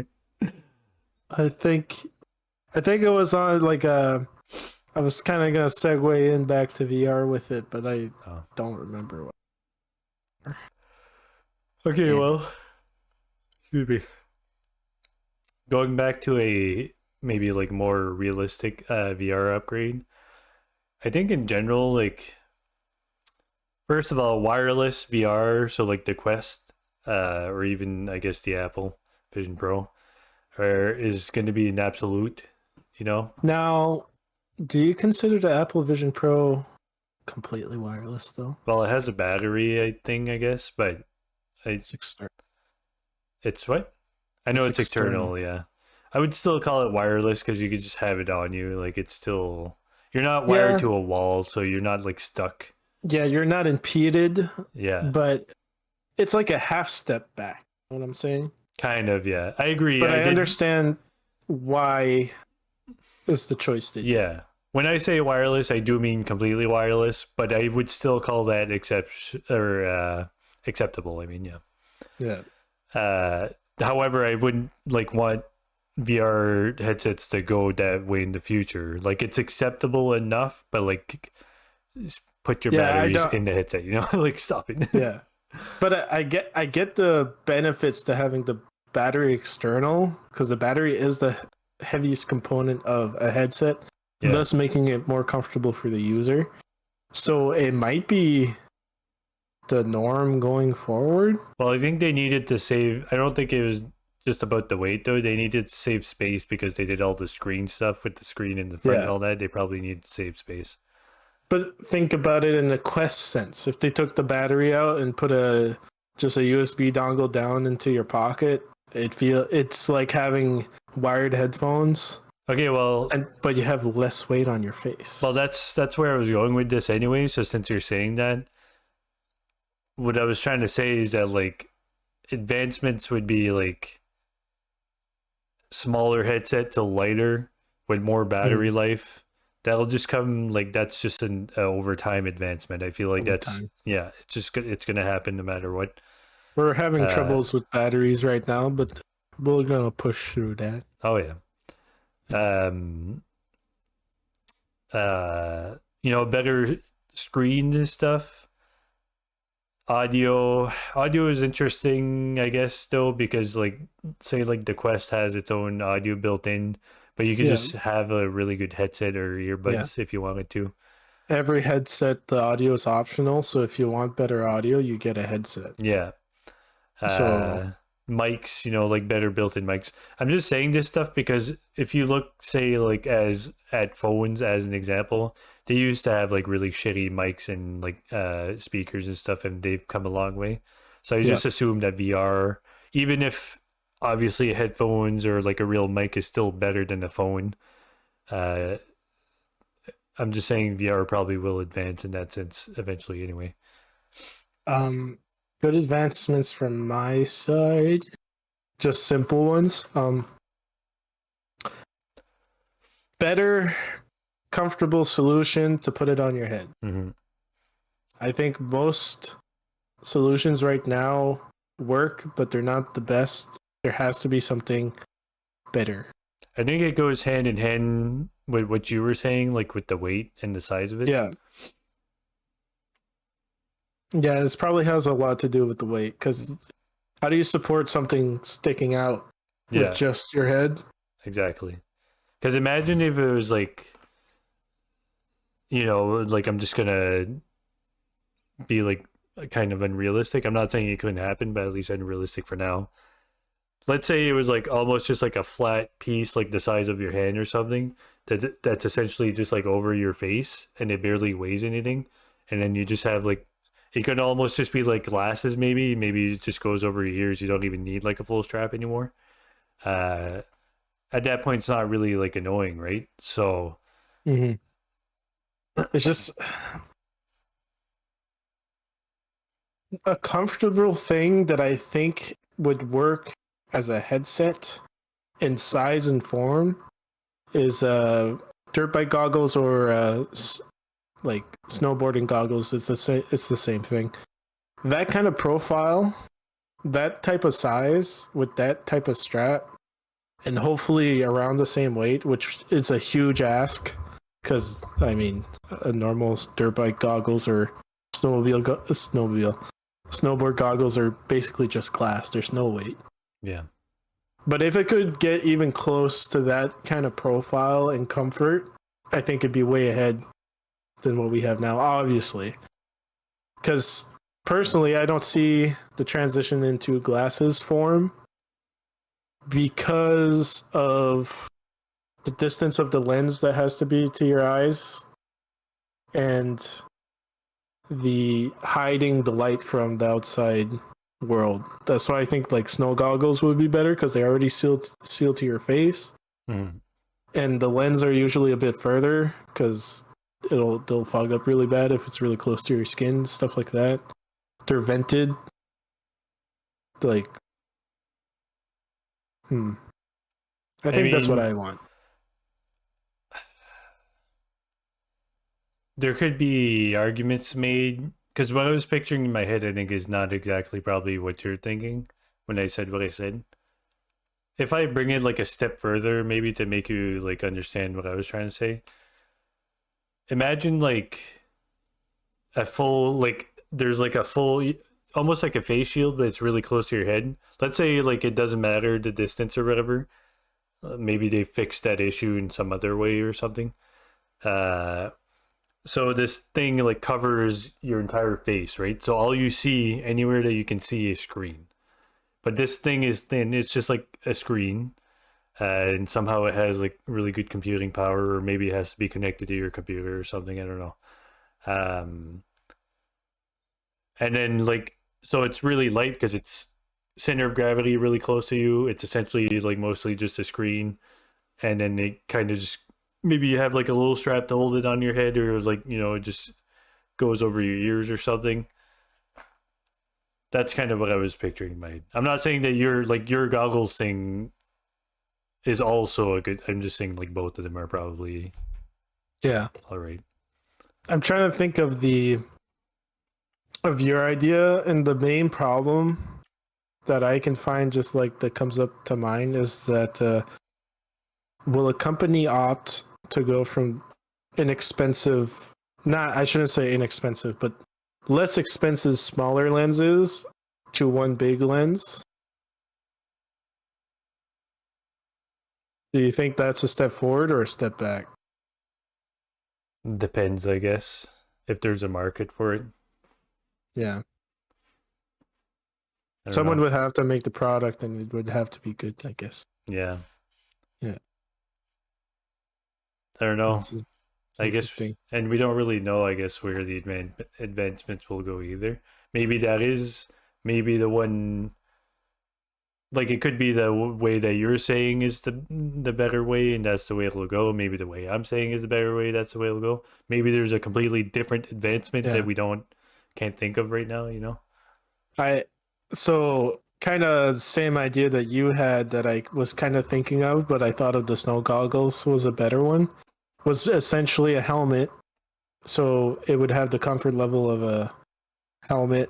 I think it was on I was kind of gonna segue in back to VR with it, but I Oh. don't remember what. Okay. Yeah. Well, excuse me. Going back to a maybe like more realistic VR upgrade. I think in general, like first of all, wireless VR, so like the Quest, or even I guess the Apple Vision Pro, is going to be an absolute. You know, Now, do you consider the Apple Vision Pro completely wireless though? well, it has a battery, I guess, but It's external. it's what? I know it's external, yeah. I would still call it wireless because you could just have it on you. Like it's still you're not wired Yeah, to a wall, so you're not like stuck. yeah, you're not impeded, Yeah, but it's like a half step back. You know what I'm saying? kind of. Yeah, I agree. But I I did. understand why is the choice they did. Yeah. When I say wireless, I do mean completely wireless, but I would still call that acceptable. I mean, yeah. Yeah. However, I wouldn't like want VR headsets to go that way in the future. Like it's acceptable enough, but like put your Yeah, I batteries don't. in the headset. You know, like stop it. Yeah, but I get the benefits to having the battery external because the battery is the heaviest component of a headset, Yeah. thus making it more comfortable for the user. So it might be the norm going forward. Well, I think they needed to save. I don't think it was just about the weight though. They needed to save space because they did all the screen stuff with the screen in the front and Yeah. all that. They probably needed to save space. But think about it in a Quest sense. If they took the battery out and put just a USB dongle down into your pocket, it's like having wired headphones, Okay, well, but you have less weight on your face. well, that's where I was going with this anyway. So since you're saying that, what I was trying to say is that like advancements would be like smaller headset to lighter with more battery life. That'll just come like that's just an over time advancement. I feel like Over that's time. yeah, it's gonna happen no matter what. We're having Uh, troubles with batteries right now, but we're gonna push through that. Oh yeah. Um. You know, better screens and stuff. Audio is interesting, I guess, though, because like say like the Quest has its own audio built in, but you could Yeah. just have a really good headset or earbuds if you wanted to. Every headset, the audio is optional, so if you want better audio, you get a headset. Yeah. So Mics, you know, like better built-in mics. I'm just saying this stuff because if you look, say, like as at phones as an example, they used to have like really shitty mics and like speakers and stuff, and they've come a long way. So I Yeah. just assume that VR, even if obviously headphones or like a real mic is still better than a phone, I'm just saying VR probably will advance in that sense eventually anyway. Good advancements from my side, just simple ones. Better, comfortable solution to put it on your head. Mm-hmm. I think most solutions right now work, but they're not the best. There has to be something better. I think it goes hand in hand with what you were saying, like with the weight and the size of it. Yeah. Yeah, this probably has a lot to do with the weight because how do you support something sticking out with Yeah, just your head? exactly. Because imagine if it was like, like I'm just gonna be like kind of unrealistic. I'm not saying it couldn't happen, but at least unrealistic for now. Let's say it was like almost just like a flat piece, like the size of your hand or something, that's essentially just like over your face, and it barely weighs anything, and then you just have like it could almost just be like glasses, maybe it just goes over your ears. You don't even need like a full strap anymore. Uh, at that point, it's not really like annoying, right? So Mm-hmm. It's just a comfortable thing that I think would work as a headset in size and form is dirt bike goggles or like snowboarding goggles. It's the same thing. That kind of profile, that type of size with that type of strap, and hopefully around the same weight, which is a huge ask. Because I mean, a normal dirt bike goggles or snowboard goggles are basically just glass. There's no weight. yeah, But if it could get even close to that kind of profile and comfort, I think it'd be way ahead than what we have now, obviously. Because personally, I don't see the transition into glasses form because of the distance of the lens that has to be to your eyes and the hiding the light from the outside world. That's why I think like snow goggles would be better because they already sealed to your face, mm, and the lens are usually a bit further because they'll fog up really bad if it's really close to your skin, stuff like that. They're vented, like I I think that's what mean, I want. there could be arguments made because what I was picturing in my head, I think, is not exactly probably what you're thinking when I said what I said. If I bring it like a step further, maybe to make you like understand what I was trying to say, imagine like a full like there's like a full almost like a face shield, but it's really close to your head. Let's say like it doesn't matter the distance or whatever. Maybe they fixed that issue in some other way or something. Uh, so this thing like covers your entire face, right? So all you see anywhere that you can see is screen. But this thing is thin. It's just like a screen, and somehow it has like really good computing power, or maybe it has to be connected to your computer or something. I don't know. Um, and then like so it's really light because it's center of gravity really close to you. It's essentially like mostly just a screen, and then it kind of just maybe you have like a little strap to hold it on your head, or like it just goes over your ears or something. That's kind of what I was picturing in my head. I'm not saying that your goggles thing is also a good. I'm just saying like both of them are probably Yeah, all right. I'm trying to think of your idea, and the main problem that I can find just like that comes up to mind is that will a company opt to go from inexpensive, not, I shouldn't say inexpensive, but less expensive smaller lenses to one big lens? Do you think that's a step forward or a step back? Depends, I guess, if there's a market for it. Yeah. I don't Someone know. would have to make the product and it would have to be good, I guess. Yeah, Yeah. I don't know. It's I guess, interesting. and we don't really know. I guess where the advancements will go either. Maybe that is maybe the one. Like it could be the way that you're saying is the better way, and that's the way it'll go. Maybe the way I'm saying is the better way. That's the way it'll go. Maybe there's a completely different advancement that Yeah. we can't think of right now. I so kind of same idea that you had that I was kind of thinking of, but I thought of the snow goggles was a better one. Was essentially a helmet, so it would have the comfort level of a helmet,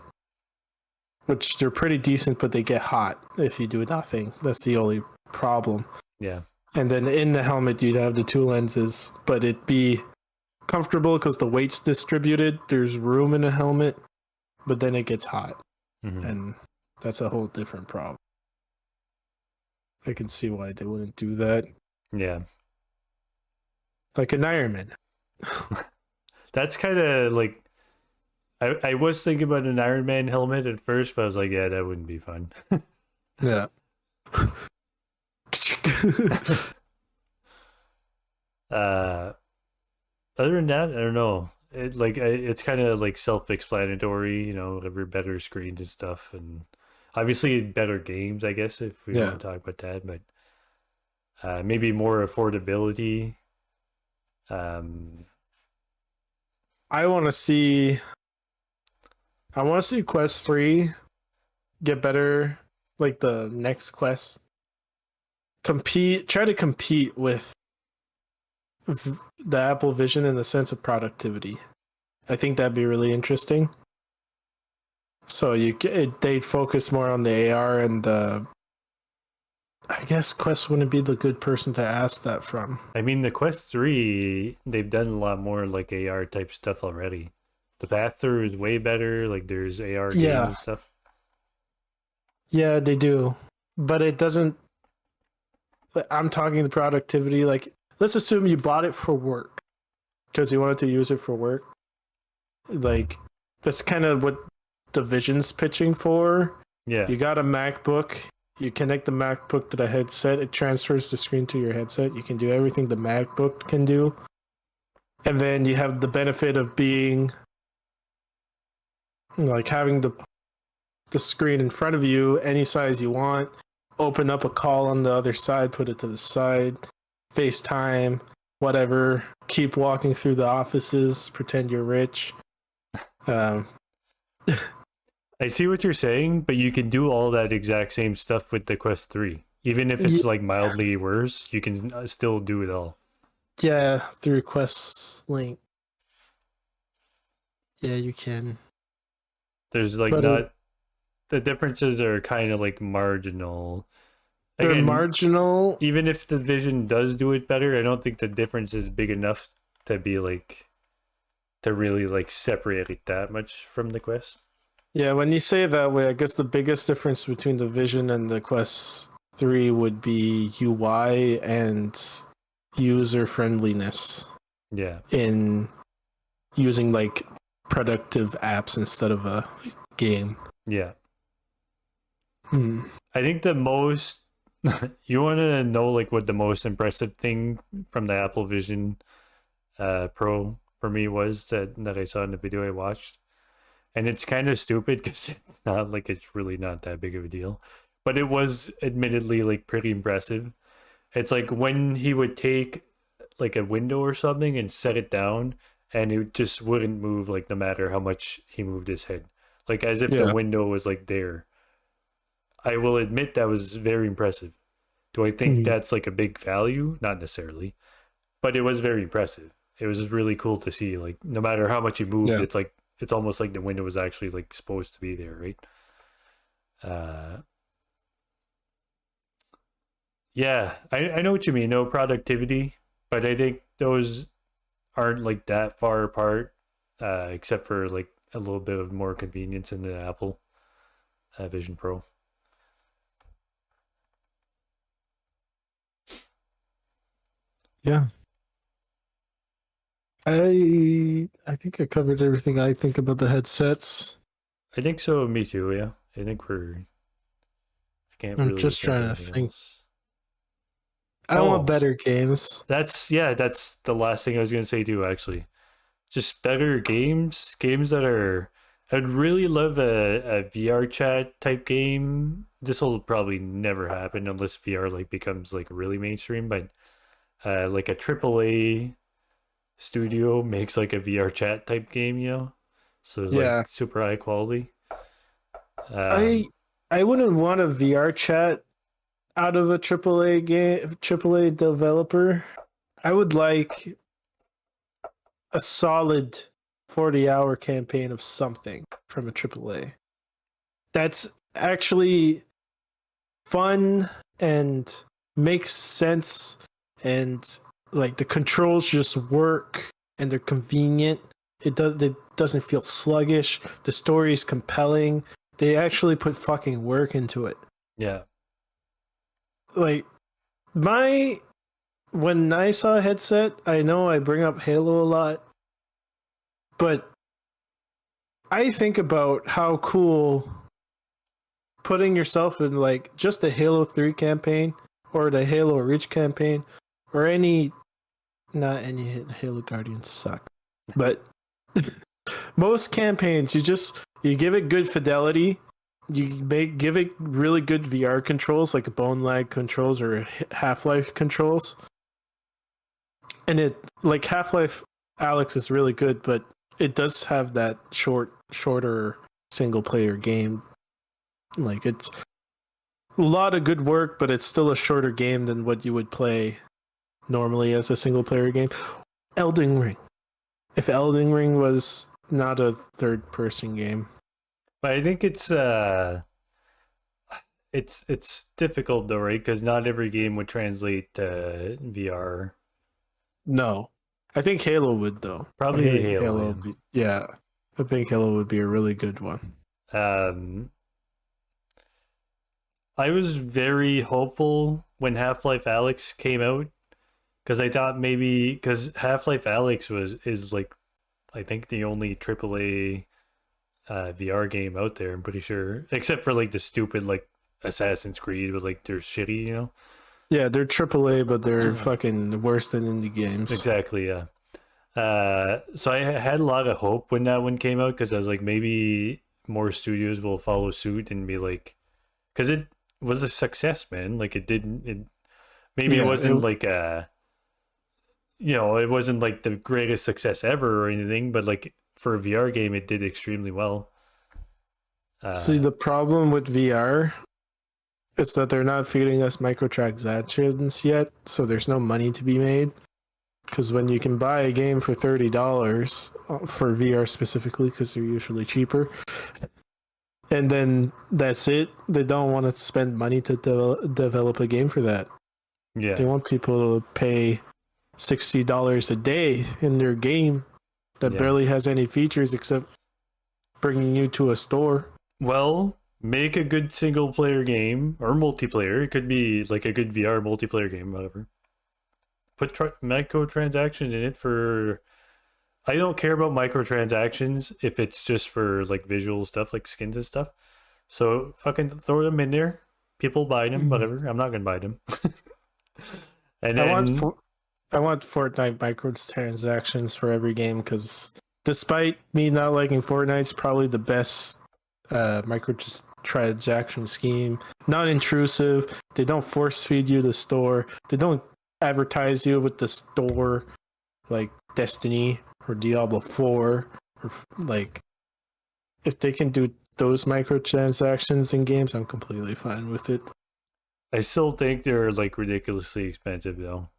which they're pretty decent, but they get hot if you do nothing. That's the only problem. Yeah. And then in the helmet, you'd have the two lenses, but it'd be comfortable because the weight's distributed. There's room in a helmet, but then it gets hot, Hmm. and that's a whole different problem. I can see why they wouldn't do that. Yeah. Like an Ironman. That's kind of like I was thinking about an Iron Man helmet at first, but I was like, yeah, that wouldn't be fun. Yeah. uh, Other than that, I don't know. It's kind of like self-explanatory, you know, every better screens and stuff, and obviously better games, I guess, if we want Yeah. to talk about that. But maybe more affordability. Um, I want to see. I want to see Quest 3 get better. Like the next Quest, try to compete with the Apple Vision in the sense of productivity. I think that'd be really interesting. So they'd focus more on the AR and the. I guess Quest wouldn't be the good person to ask that from. I mean, the Quest 3, they've done a lot more like AR type stuff already. The path through is way better. Like there's AR games and Yeah, stuff. yeah, they do, but it doesn't. I'm talking the productivity. Like, let's assume you bought it for work because you wanted to use it for work. Like, that's kind of what the Vision's pitching for. Yeah, You got a MacBook. You connect the MacBook to the headset. It transfers the screen to your headset. You can do everything the MacBook can do. And then you have the benefit of being like having the screen in front of you, any size you want. Open up a call on the other side, put it to the side, FaceTime, whatever. Keep walking through the offices, pretend you're rich. Um, I see what you're saying, but you can do all that exact same stuff with the Quest 3. Even if it's like mildly worse, you can still do it all. yeah, through Quest Link. Yeah, you can. There's like But not the differences are kind of like marginal. they're Again, marginal. even if the Vision does do it better, I don't think the difference is big enough to be like to really like separate it that much from the Quest. Yeah, when you say it that way, I guess the biggest difference between the Vision and the Quest 3 would be UI and user friendliness Yeah. in using like productive apps instead of a game. Yeah. Hmm. I think the most you want to know like what the most impressive thing from the Apple Vision Pro for me was that I saw in the video I watched. And it's kind of stupid because it's not like it's really not that big of a deal. But it was admittedly like pretty impressive. It's like when he would take like a window or something and set it down and it just wouldn't move like no matter how much he moved his head. Like as if the Yeah. window was like there. I will admit that was very impressive. Do I think Hmm. that's like a big value? Not necessarily, but it was very impressive. It was just really cool to see. Like no matter how much he moved, Yeah. it's like it's almost like the window was actually like supposed to be there, right? Uh, yeah, I know what you mean. No productivity, but I think those aren't like that far apart, except for like a little bit of more convenience in the Apple Vision Pro. Yeah. I think I covered everything I think about the headsets. I think so. Me too. Yeah, I think we're. I can't I'm really just think of trying to anything think. else. I want Oh, better games. that's the last thing I was gonna say too. Actually, just better games that are. I'd really love a VR chat type game. This will probably never happen unless VR like becomes like really mainstream. But like a AAA studio makes like a VR chat type game, you know, so it's like Yeah. super high quality. I Um, I wouldn't want a VR chat out of a AAA game, AAA developer. I would like a solid 40-hour campaign of something from a AAA. That's actually fun and makes sense, and like the controls just work and they're convenient. It doesn't feel sluggish. The story is compelling. They actually put fucking work into it. yeah. Like my when I saw a headset, I know I bring up Halo a lot, but I think about how cool putting yourself in like just the Halo 3 campaign or the Halo Reach campaign or any not any Halo Guardians suck. But most campaigns you give it good fidelity, give it really good VR controls like bone lag controls or Half-Life controls. And it like Half-Life Alex is really good, but it does have that shorter single player game. Like it's a lot of good work, but it's still a shorter game than what you would play normally as a single player game. Elden Ring. If Elden Ring was not a third person game. But I think it's difficult though, right? Because not every game would translate to VR. No. I think Halo would though. I Probably think Halo. Halo would be, yeah. I think Halo would be a really good one. Um, I was very hopeful when Half-Life Alex came out because I thought maybe because Half-Life Alex is like I think the only AAA VR game out there. I'm pretty sure, except for like the stupid like Assassin's Creed, but like they're shitty, you know. Yeah, they're AAA, but they're fucking worse than indie games. Exactly, yeah. So I had a lot of hope when that one came out because I was like, maybe more studios will follow suit and be like, because it was a success, man. Like it didn't. It maybe it Yeah, wasn't like it wasn't like the greatest success ever or anything, but like for a VR game, it did extremely well. see Uh, the problem with VR is that they're not feeding us microtransactions yet, so there's no money to be made. Because when you can buy a game for $30 for VR specifically, because they're usually cheaper, and then that's it, they don't want to spend money to develop a game for that. yeah, They want people to pay $60 a day in their game that yeah. barely has any features except bringing you to a store. Well, make a good single player game or multiplayer. It could be like a good VR multiplayer game, whatever. Put microtransactions in it for. I don't care about microtransactions if it's just for like visual stuff, like skins and stuff. So fucking throw them in there. People buy them, Mhm. whatever. I'm not gonna buy them. And I want then for I want Fortnite microtransactions for every game because despite me not liking Fortnite, it's probably the best microtransaction scheme. Not intrusive. They don't force feed you the store. They don't advertise you with the store like Destiny or Diablo 4 or like if they can do those microtransactions in games, I'm completely fine with it. I still think they're like ridiculously expensive though.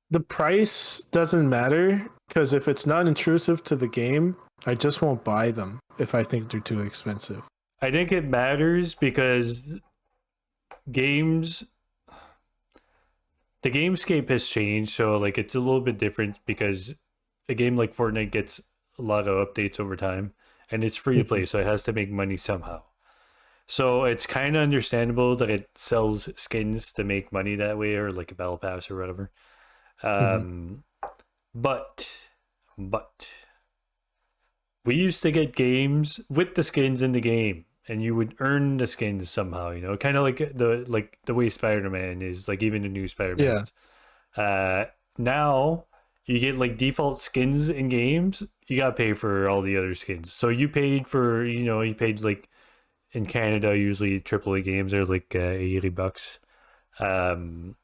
The price doesn't matter because if it's not intrusive to the game, I just won't buy them if I think they're too expensive. I think it matters because games the gamescape has changed, so like it's a little bit different because a game like Fortnite gets a lot of updates over time and it's free to Mhm. play, so it has to make money somehow. So it's kind of understandable that it sells skins to make money that way or like a battle pass or whatever. Mhm. Um, but but we used to get games with the skins in the game and you would earn the skins somehow, kind of like the way Spider-Man is, like even the new Yeah. Spider-Mans. Uh, Now you get like default skins in games. You gotta pay for all the other skins. So you paid like in Canada, usually AAA games are like $80. Um,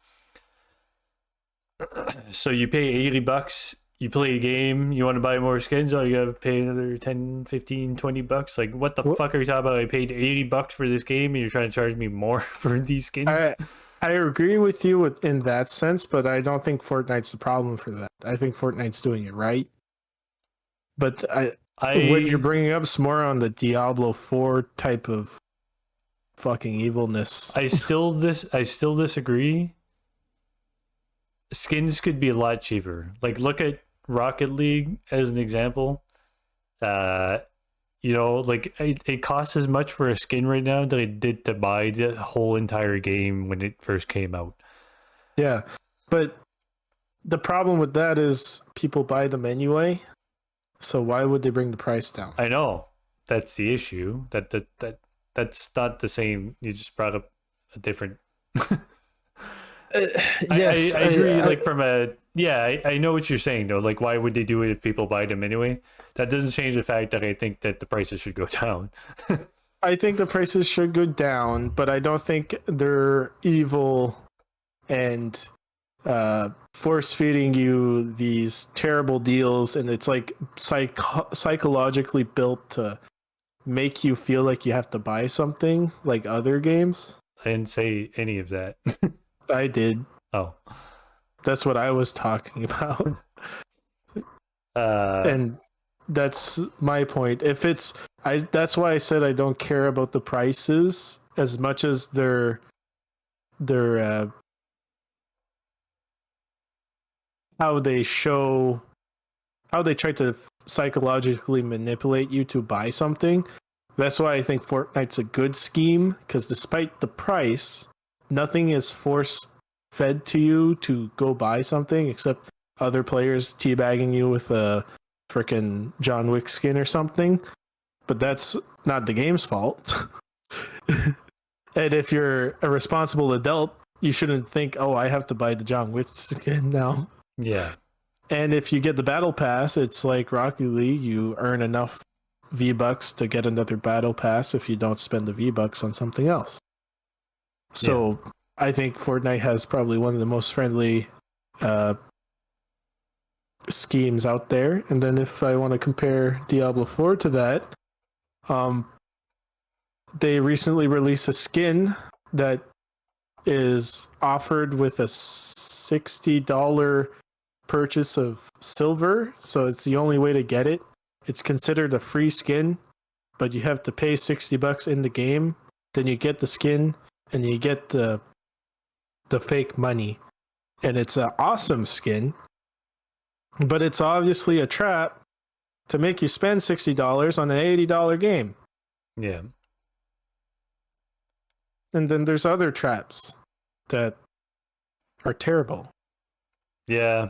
so you pay $80. you play a game, you want to buy more skins, oh, you gotta pay another 10, 15, $20. Like, what the Well, fuck are you talking about? I paid $80 for this game and you're trying to charge me more for these skins? I agree with you in that sense, but I don't think Fortnite's the problem for that. I think Fortnite's doing it right. But what you're I bringing up is more on the Diablo 4 type of fucking evilness. I still disagree. Skins could be a lot cheaper. Like, look at Rocket League as an example. Uh, like it costs as much for a skin right now that it did to buy the whole entire game when it first came out. Yeah, but the problem with that is people buy them anyway. So why would they bring the price down? I know that's the issue. That's not the same. You just brought up a different. Yes, I agree. Like from a I know what you're saying though. Like, why would they do it if people buy them anyway? That doesn't change the fact that I think that the prices should go down. I think the prices should go down, but I don't think they're evil and force feeding you these terrible deals, and it's like psychologically built to make you feel like you have to buy something like other games. I didn't say any of that. I did. Oh, That's what I was talking about. uh, And that's my point. If it's that's why I said I don't care about the prices as much as their how they show how they try to psychologically manipulate you to buy something. That's why I think Fortnite's a good scheme, because despite the price, nothing is force fed to you to go buy something except other players teabagging you with a freaking John Wick skin or something. But that's not the game's fault. And if you're a responsible adult, you shouldn't think, oh, I have to buy the John Wick skin now. yeah, And if you get the battle pass, it's like Rocket League. You earn enough V-Bucks to get another battle pass if you don't spend the V-Bucks on something else. So I think Fortnite has probably one of the most friendly schemes out there. And then if I want to compare Diablo 4 to that, they recently released a skin that is offered with a $60 purchase of silver, so it's the only way to get it. It's considered a free skin, but you have to pay $60 in the game. Then you get the skin, and you get the fake money, and it's an awesome skin. But it's obviously a trap to make you spend $60 on an $80 game. yeah. And then there's other traps that are terrible. Yeah.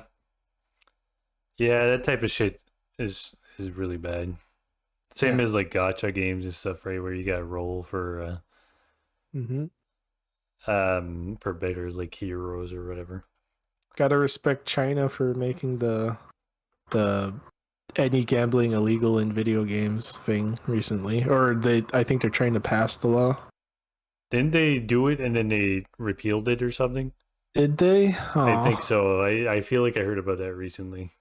Yeah, that type of shit is really bad. Same as like gacha games and stuff, right? Where you gotta roll for bigger like heroes or whatever. Gotta respect China for making the any gambling illegal in video games thing recently. Or I think they're trying to pass the law. Didn't they do it and then they repealed it or something? Did they? I think so. I feel like I heard about that recently.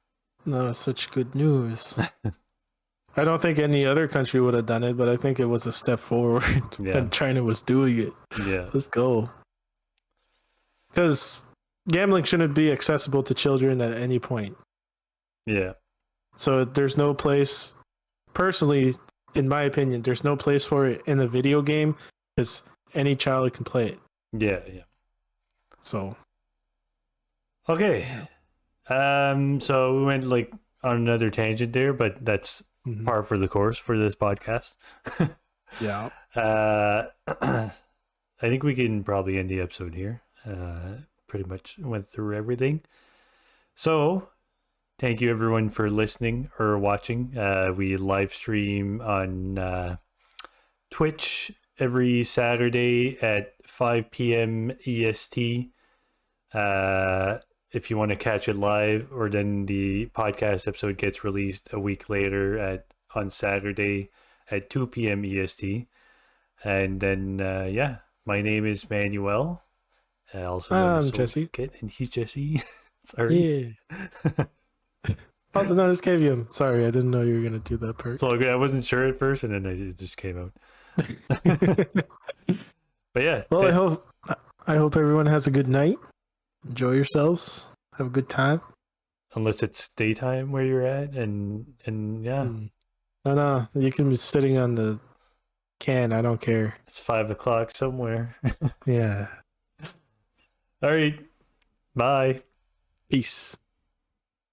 No, such good news. I don't think any other country would have done it, but I think it was a step forward. Yeah. And China was doing it. Yeah. Let's go. Because gambling shouldn't be accessible to children at any point. Yeah. So there's no place, personally, in my opinion, there's no place for it in a video game, because any child can play it. Yeah, yeah. So okay. So we went like on another tangent there, but that's par for the course for this podcast. yeah. I think we can probably end the episode here. Pretty much went through everything. So thank you everyone for listening or watching. We live stream on Twitch every Saturday at 5 p.m. EST. If you want to catch it live, or then the podcast episode gets released a week later on Saturday at 2 p.m. EST. And then, my name is Manuel. Also known as I'm Jesse. Kid, and he's Jesse. Sorry. Yeah. Also known as Cavium. Sorry, I didn't know you were gonna do that part. It's all good. I wasn't sure at first, and then it just came out. But yeah, Well, I hope everyone has a good night. Enjoy yourselves. Have a good time. unless it's daytime where you're at, and yeah, No, you can be sitting on the can. I don't care. it's 5 o'clock somewhere. Yeah. All right, bye. Peace.